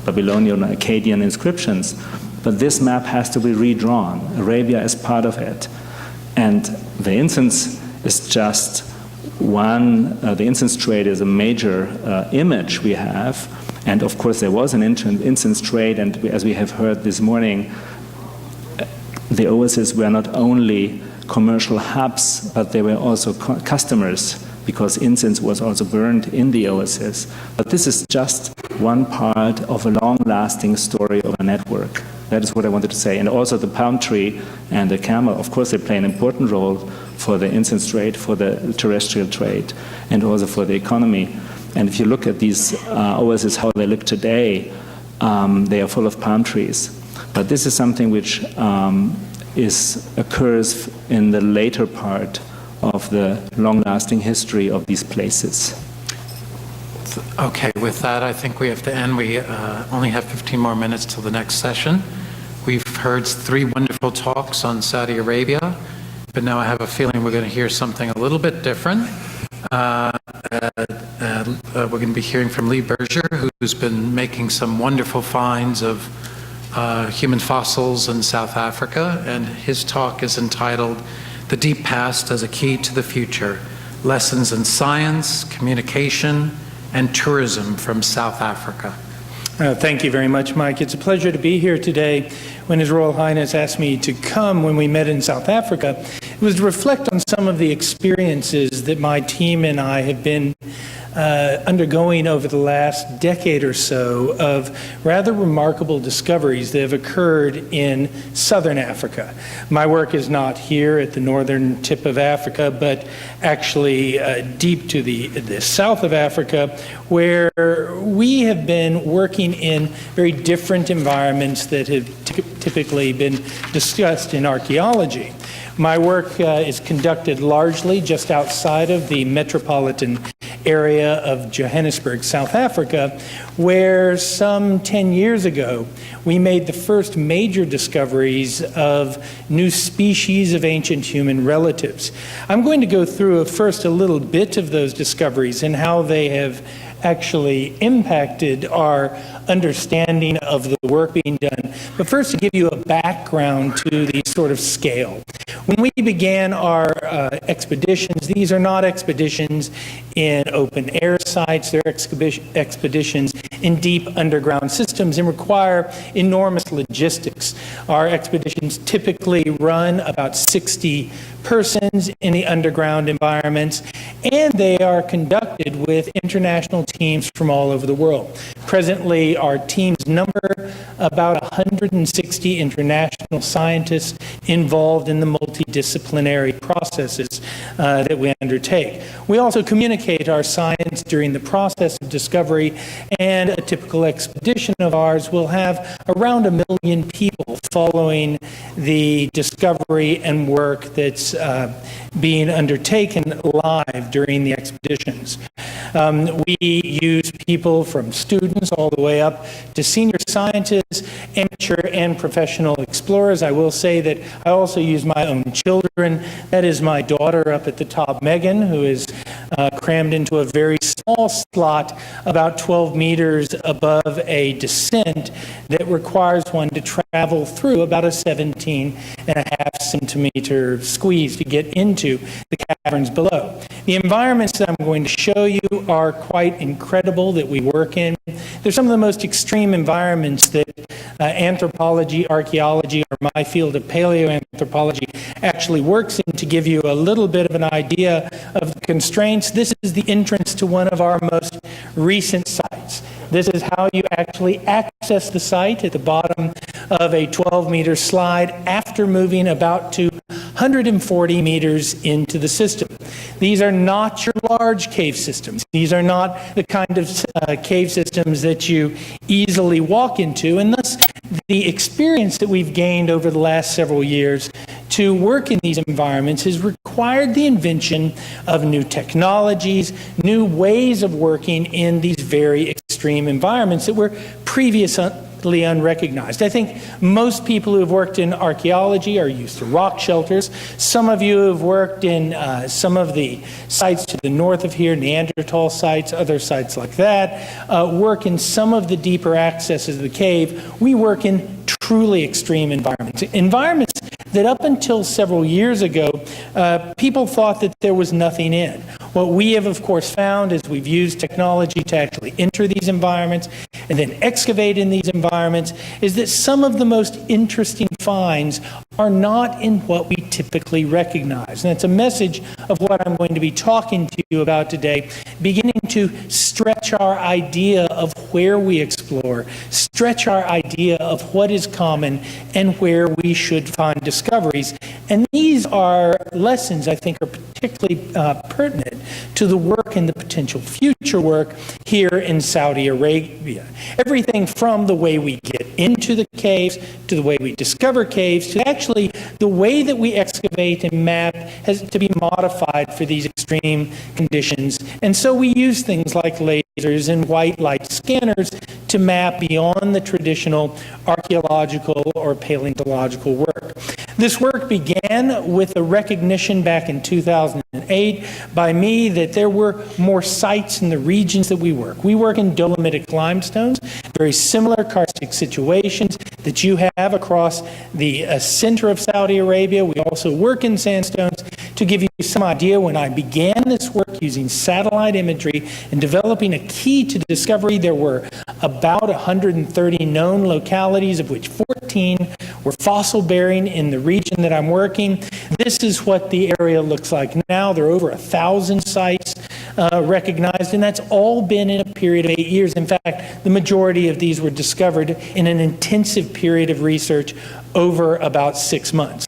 Babylonian and Akkadian inscriptions. But this map has to be redrawn. Arabia is part of it. And the incense is just one, the incense trade is a major image we have. And of course there was an incense trade, and as we have heard this morning, the oases were not only commercial hubs, but they were also customers, because incense was also burned in the oasis. But this is just one part of a long-lasting story of a network. That is what I wanted to say. And also the palm tree and the camel, of course, they play an important role for the incense trade, for the terrestrial trade, and also for the economy. And if you look at these oases, how they look today, they are full of palm trees. But this is something which occurs in the later part of the long-lasting history of these places. Okay, with that, I think we have to end. We only have 15 more minutes till the next session. We've heard 3 wonderful talks on Saudi Arabia, but now I have a feeling we're going to hear something a little bit different. We're going to be hearing from Lee Berger, who's been making some wonderful finds of human fossils in South Africa, and his talk is entitled "The Deep Past as a Key to the Future: Lessons in Science, Communication, and Tourism from South Africa." Thank you very much, Mike. It's a pleasure to be here today. when His Royal Highness asked me to come when we met in South Africa, it was to reflect on some of the experiences that my team and I have been undergoing over the last decade or so of rather remarkable discoveries that have occurred in southern Africa. My work is not here at the northern tip of Africa, but actually deep to the south of Africa, where we have been working in very different environments that have typically been discussed in archaeology. My work is conducted largely just outside of the metropolitan area of Johannesburg, South Africa, where some 10 years ago we made the first major discoveries of new species of ancient human relatives. I'm going to go through first a little bit of those discoveries and how they have actually impacted our understanding of the work being done. But first, to give you a background to the sort of scale. When we began our expeditions, these are not expeditions in open air sites, they're expeditions in deep underground systems and require enormous logistics. Our expeditions typically run about 60 persons in the underground environments, and they are conducted with international teams from all over the world. Presently, our teams number about 160 international scientists involved in the multidisciplinary processes that we undertake. We also communicate our science during the process of discovery, and a typical expedition of ours will have around 1 million people following the discovery and work that's being undertaken live during the expeditions. We use people from students all the way up to senior scientists, amateur and professional explorers. I will say that I also use my own children. That is my daughter up at the top, Megan, who is crammed into a very small slot about 12 meters above a descent that requires one to travel through about a 17.5 centimeter squeeze to get into the caverns below. The environments that I'm going to show you are quite incredible that we work in. They're some of the most extreme environments that anthropology, archaeology, or my field of paleoanthropology actually works in. To give you a little bit of an idea of the constraints, this is the entrance to one of our most recent sites. This is how you actually access the site at the bottom of a 12-meter slide after moving about 240 meters into the system. These are not your large cave systems. These are not the kind of cave systems that you easily walk into, and thus the experience that we've gained over the last several years to work in these environments has required the invention of new technologies, new ways of working in these very extreme environments that were previously unrecognized. I think most people who have worked in archaeology are used to rock shelters. Some of you have worked in some of the sites to the north of here, Neanderthal sites, other sites like that, work in some of the deeper accesses of the cave. We work in truly extreme environments. Environments that up until several years ago, people thought that there was nothing in. What we have, of course, found is we've used technology to actually enter these environments and then excavate in these environments, is that some of the most interesting finds are not in what we typically recognize. And it's a message of what I'm going to be talking to you about today, beginning to stretch our idea of where we explore, stretch our idea of what is common and where we should find discoveries. And these are lessons I think are particularly pertinent to the work and the potential future work here in Saudi Arabia. Everything from the way we get into the caves, to the way we discover caves, to actually the way that we excavate and map has to be modified for these extreme conditions. And so we use things like lasers and white light scanners to map beyond the traditional archaeological or paleontological work. This work began with a recognition back in 2008 by me that there were more sites in the regions that we work. We work in dolomitic limestones, very similar karstic situations that you have across the center of Saudi Arabia. We also work in sandstones to give you some idea, when I began this work using satellite imagery and developing a key to discovery, there were about 130 known localities, of which 14 were fossil bearing in the region that I'm working. This is what the area looks like now. There are over 1,000 sites recognized, and that's all been in a period of 8 years. In fact, the majority of these were discovered in an intensive period of research over about 6 months.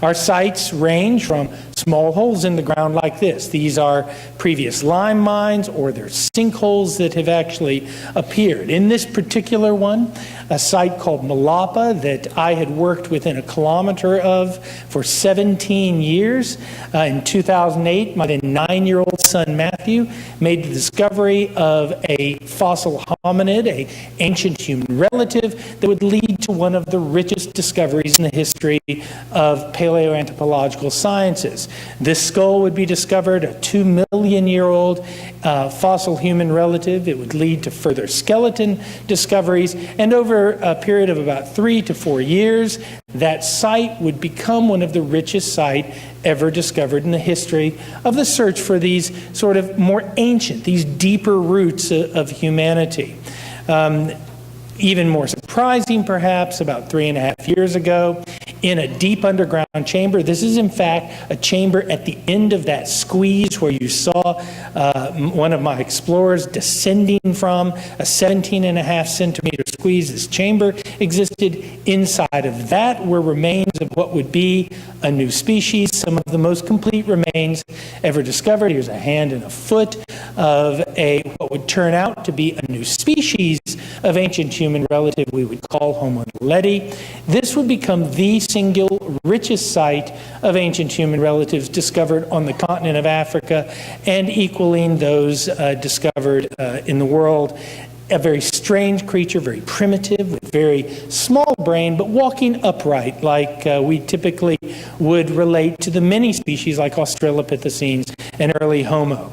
Our sites range from small holes in the ground like this. These are previous lime mines, or they're sinkholes that have actually appeared. In this particular one, a site called Malapa that I had worked within a kilometer of for 17 years. In 2008, my then 9-year-old son Matthew made the discovery of a fossil hominid, an ancient human relative, that would lead to one of the richest discoveries in the history of paleoanthropological sciences. This skull would be discovered, a 2-million-year-old fossil human relative. It would lead to further skeleton discoveries, and over a period of about 3 to 4 years, that site would become one of the richest sites ever discovered in the history of the search for these sort of more ancient, these deeper roots of humanity. Even more surprising, perhaps, about 3.5 years ago, in a deep underground chamber. This is, in fact, a chamber at the end of that squeeze where you saw one of my explorers descending from a 17.5-centimeter squeeze. This chamber existed. Inside of that were remains of what would be a new species, some of the most complete remains ever discovered. Here's a hand and a foot of what would turn out to be a new species of ancient human relative we would call Homo naledi. This would become the single richest site of ancient human relatives discovered on the continent of Africa, and equaling those discovered in the world. A very strange creature, very primitive, with very small brain, but walking upright like we typically would relate to the many species like Australopithecines and early Homo.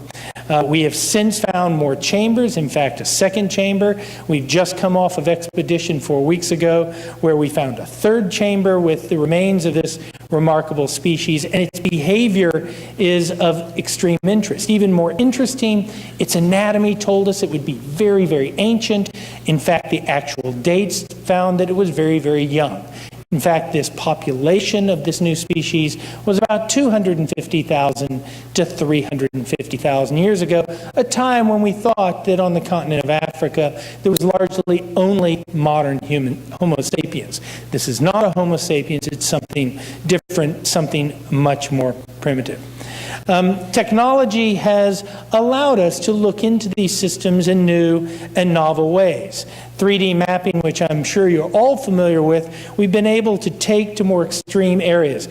We have since found more chambers, in fact a second chamber. We've just come off of expedition 4 weeks ago where we found a third chamber with the remains of this remarkable species, and its behavior is of extreme interest. Even more interesting, its anatomy told us it would be very, very ancient. In fact, the actual dates found that it was very, very young. In fact, this population of this new species was about 250,000 to 350,000 years ago, a time when we thought that on the continent of Africa there was largely only modern human Homo sapiens. This is not a Homo sapiens, it's something different, something much more primitive. Technology has allowed us to look into these systems in new and novel ways. 3D mapping, which I'm sure you're all familiar with, we've been able to take to more extreme areas.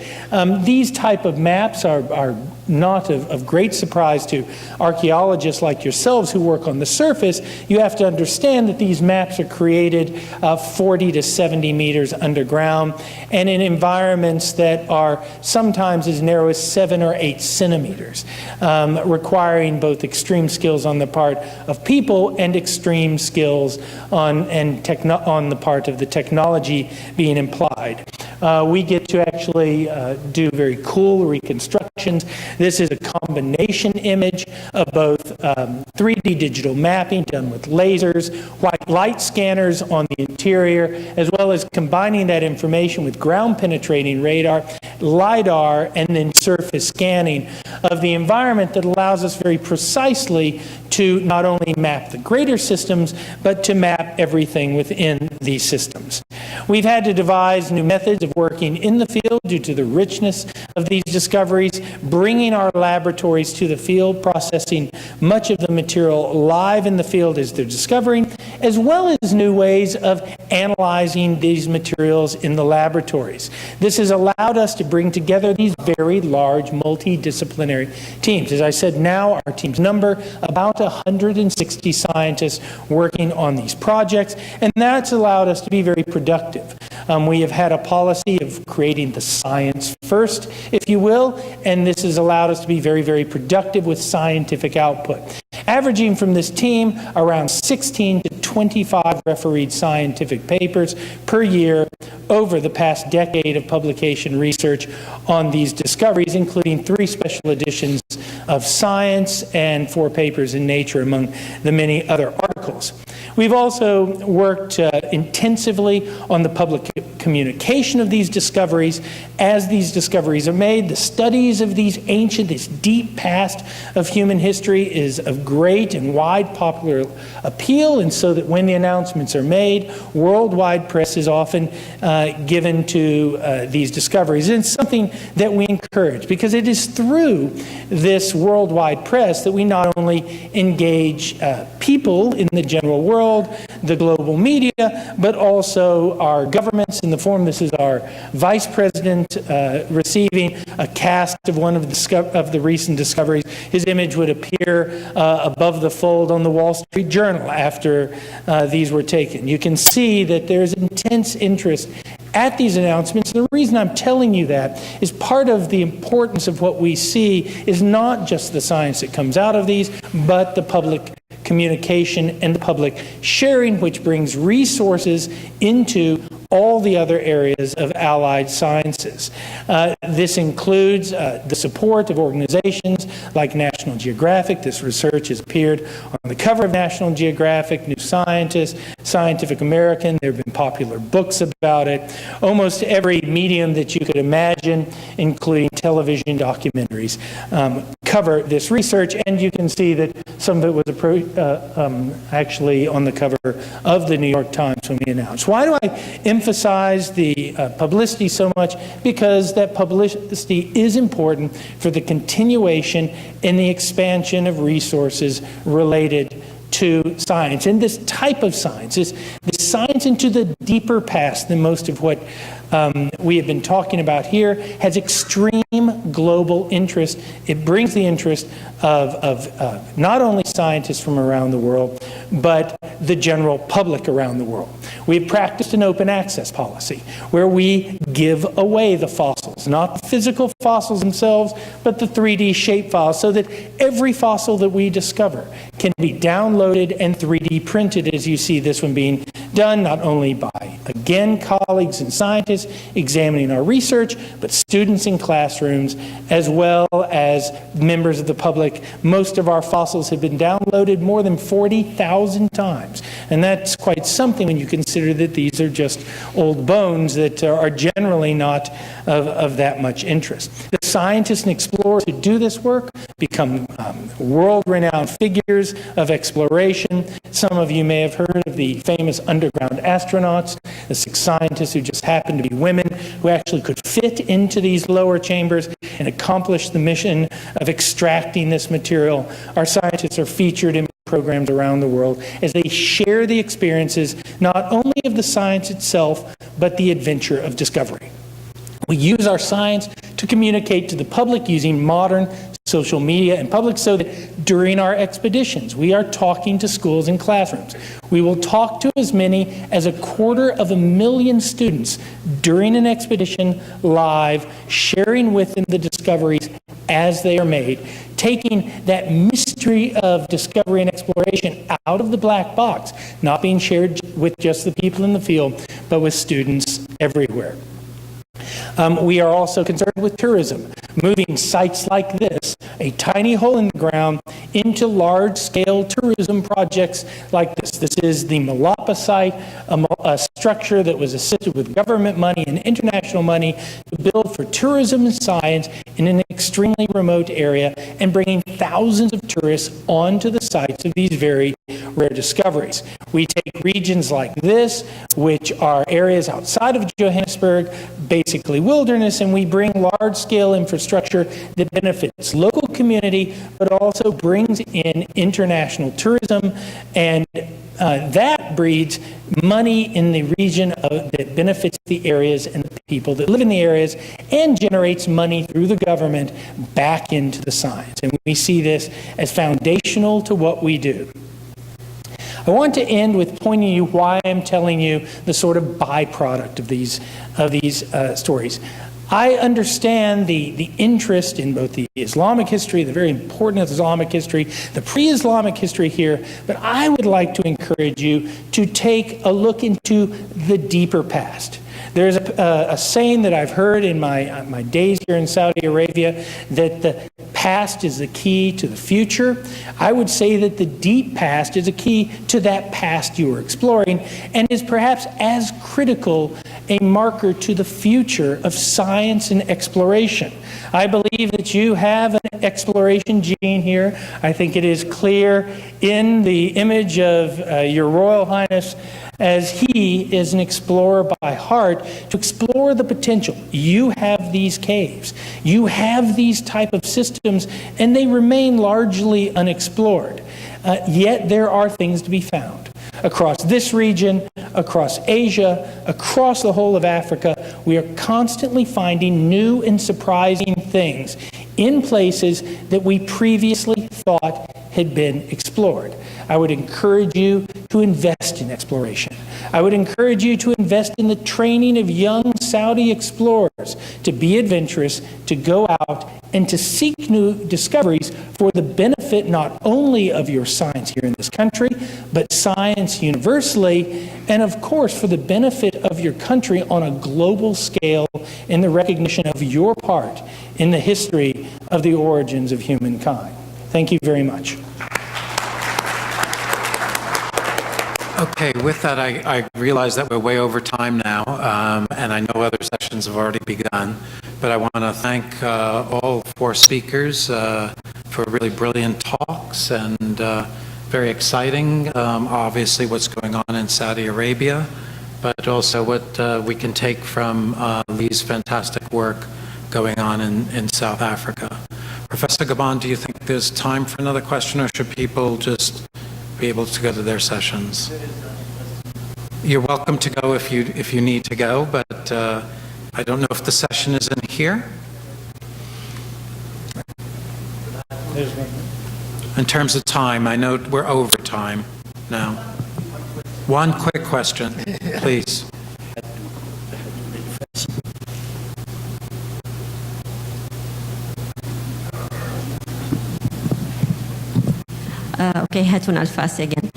These type of maps are not of great surprise to archaeologists like yourselves who work on the surface. You have to understand that these maps are created 40 to 70 meters underground and in environments that are sometimes as narrow as 7 or 8 centimeters, requiring both extreme skills on the part of people and extreme skills on the part of the technology being implied. We get to actually do very cool reconstructions. This is a combination image of both 3D digital mapping done with lasers, white light scanners on the interior, as well as combining that information with ground penetrating radar, LiDAR, and then surface scanning of the environment that allows us very precisely to not only map the greater systems, but to map everything within these systems. We've had to devise new methods of working in the field due to the richness of these discoveries, bringing our laboratories to the field, processing much of the material live in the field as they're discovering, as well as new ways of analyzing these materials in the laboratories. This has allowed us to bring together these very large multidisciplinary teams. As I said, now our teams number about 160 scientists working on these projects, and that's allowed us to be very productive. We have had a policy of creating the science first, if you will, and this has allowed us to be very, very productive with scientific output. Averaging from this team around 16 to 25 refereed scientific papers per year over the past decade of publication research on these discoveries, including 3 special editions of Science and 4 papers in Nature, among the many other articles. We've also worked intensively on the public communication of these discoveries as these discoveries are made. The studies of these ancient, this deep past of human history is of great and wide popular appeal, and so that when the announcements are made, worldwide press is often given to these discoveries. And it's something that we encourage, because it is through this worldwide press that we not only engage people in the general world, the global media, but also our governments in the form, this is our Vice President receiving a cast of one of the recent discoveries. His image would appear above the fold on the Wall Street Journal after these were taken. You can see that there's intense interest at these announcements. The reason I'm telling you that is part of the importance of what we see is not just the science that comes out of these, but the public communication and the public sharing, which brings resources into all the other areas of allied sciences. This includes the support of organizations like National Geographic. This research has appeared on the cover of National Geographic, New Scientist, Scientific American. There have been popular books about it. Almost every medium that you could imagine, including television documentaries, cover this research, and you can see that some of it was actually on the cover of the New York Times when we announced. Why do I emphasize the publicity so much? Because that publicity is important for the continuation and the expansion of resources related to science. And this type of science is the science into the deeper past than most of what we have been talking about here, has extreme global interest. It brings the interest of not only scientists from around the world, but the general public around the world. We've practiced an open access policy where we give away the fossils, not the physical fossils themselves, but the 3D shape files, so that every fossil that we discover can be downloaded and 3D printed, as you see this one being done, not only by, again, colleagues and scientists examining our research, but students in classrooms, as well as members of the public. Most of our fossils have been downloaded more than 40,000 times. And that's quite something when you consider that these are just old bones that are generally not of that much interest. The scientists and explorers who do this work become world-renowned figures of exploration. Some of you may have heard of the famous underground astronauts, the 6 scientists who just happened to be women who actually could fit into these lower chambers and accomplish the mission of extracting this material. Our scientists are featured in programs around the world as they share the experiences not only of the science itself, but the adventure of discovery. We use our science to communicate to the public using modern social media and public, so that during our expeditions we are talking to schools and classrooms. We will talk to as many as 250,000 students during an expedition live, sharing with them the discoveries as they are made, taking that mystery of discovery and exploration out of the black box, not being shared with just the people in the field, but with students everywhere. We are also concerned with tourism, moving sites like this, a tiny hole in the ground, into large-scale tourism projects like this. This is the Malapa site, a structure that was assisted with government money and international money to build for tourism and science in an extremely remote area, and bringing thousands of tourists onto the sites of these very rare discoveries. We take regions like this, which are areas outside of Johannesburg, basically wilderness, and we bring large-scale infrastructure that benefits local community, but also brings in international tourism, and that breeds money in the region that benefits the areas and the people that live in the areas, and generates money through the government back into the science. And we see this as foundational to what we do. I want to end with pointing you why I'm telling you the sort of byproduct of these stories. I understand the interest in both the Islamic history, the very important Islamic history, the pre-Islamic history here, but I would like to encourage you to take a look into the deeper past. There's a saying that I've heard in my days here in Saudi Arabia, that the past is the key to the future. I would say that the deep past is a key to that past you are exploring, and is perhaps as critical a marker to the future of science and exploration. I believe that you have an exploration gene here. I think it is clear in the image of Your Royal Highness, as he is an explorer by heart, to explore the potential. You have these caves. You have these type of systems, and they remain largely unexplored. Yet there are things to be found. Across this region, across Asia, across the whole of Africa, we are constantly finding new and surprising things in places that we previously thought had been explored. I would encourage you to invest in exploration. I would encourage you to invest in the training of young Saudi explorers to be adventurous, to go out and to seek new discoveries for the benefit not only of your science here in this country, but science universally, and of course for the benefit of your country on a global scale in the recognition of your part in the history of the origins of humankind. Thank you very much. Okay, with that, I realize that we're way over time now, and I know other sessions have already begun, but I want to thank all four speakers for really brilliant talks and very exciting, obviously what's going on in Saudi Arabia, but also what we can take from Lee's fantastic work going on in South Africa. Professor Gabon, do you think there's time for another question, or should people just be able to go to their sessions? You're welcome to go if you need to go, but I don't know if the session is in here. In terms of time, I know we're over time now. One quick question, please. Okay, Hatun Al-Fasi again.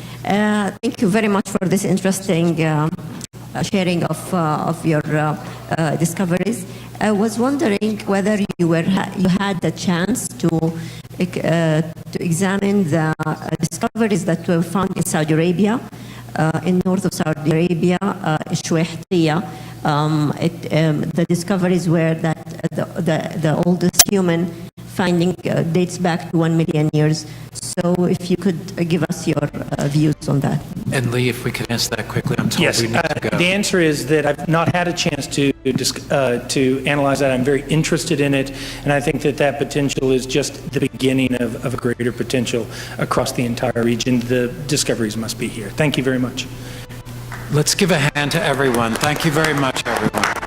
Thank you very much for this interesting sharing of your discoveries. I was wondering whether you had the chance to examine the discoveries that were found in Saudi Arabia, in north of Saudi Arabia, Shwehtiya. The discoveries were that the oldest human finding dates back to 1 million years. So if you could give us your views on that. And Lee, if we could answer that quickly, I'm told Yes, we need to go. the answer is that I've not had a chance to analyze that. I'm very interested in it, and I think that potential is just the beginning of a greater potential across the entire region. The discoveries must be here. Thank you very much. Let's give a hand to everyone. Thank you very much, everyone.